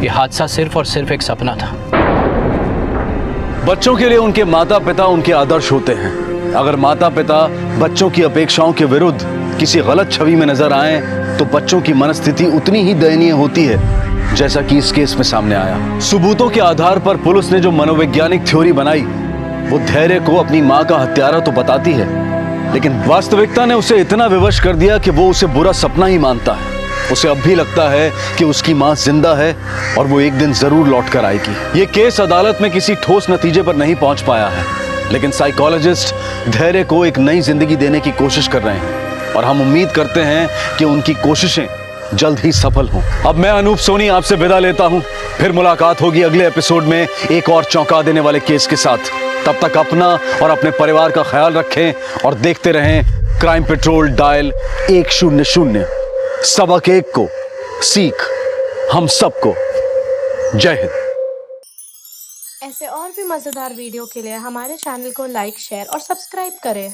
ये हादसा सिर्फ और सिर्फ एक सपना था। बच्चों के लिए उनके माता पिता उनके आदर्श होते हैं। अगर माता पिता बच्चों की अपेक्षाओं के विरुद्ध किसी गलत छवि में नजर आए तो बच्चों की मनस्थिति उतनी ही दयनीय होती है जैसा कि इस केस में सामने आया। सबूतों के आधार पर पुलिस ने जो मनोवैज्ञानिक थ्योरी बनाई वो धैर्य को अपनी मां का हत्यारा तो बताती है, लेकिन वास्तविकता ने उसे इतना विवश कर दिया कि वो उसे बुरा सपना ही मानता है। उसे अब भी लगता है कि उसकी मां जिंदा है और वो एक दिन जरूर लौट कर आएगी। ये केस अदालत में किसी ठोस नतीजे पर नहीं पहुंच पाया है, लेकिन साइकोलॉजिस्ट धैर्य को एक नई जिंदगी देने की कोशिश कर रहे हैं और हम उम्मीद करते हैं कि उनकी कोशिशें जल्द ही सफल हों। अब मैं अनूप सोनी आपसे विदा लेता हूं। फिर मुलाकात होगी अगले एपिसोड में एक और चौंका देने वाले केस के साथ। तब तक अपना और अपने परिवार का ख्याल रखें और देखते रहें क्राइम पेट्रोल डायल 100। सबक एक को सीख हम सबको। जय हिंद। ऐसे और भी मज़ेदार वीडियो के लिए हमारे चैनल को लाइक, शेयर और सब्सक्राइब करें।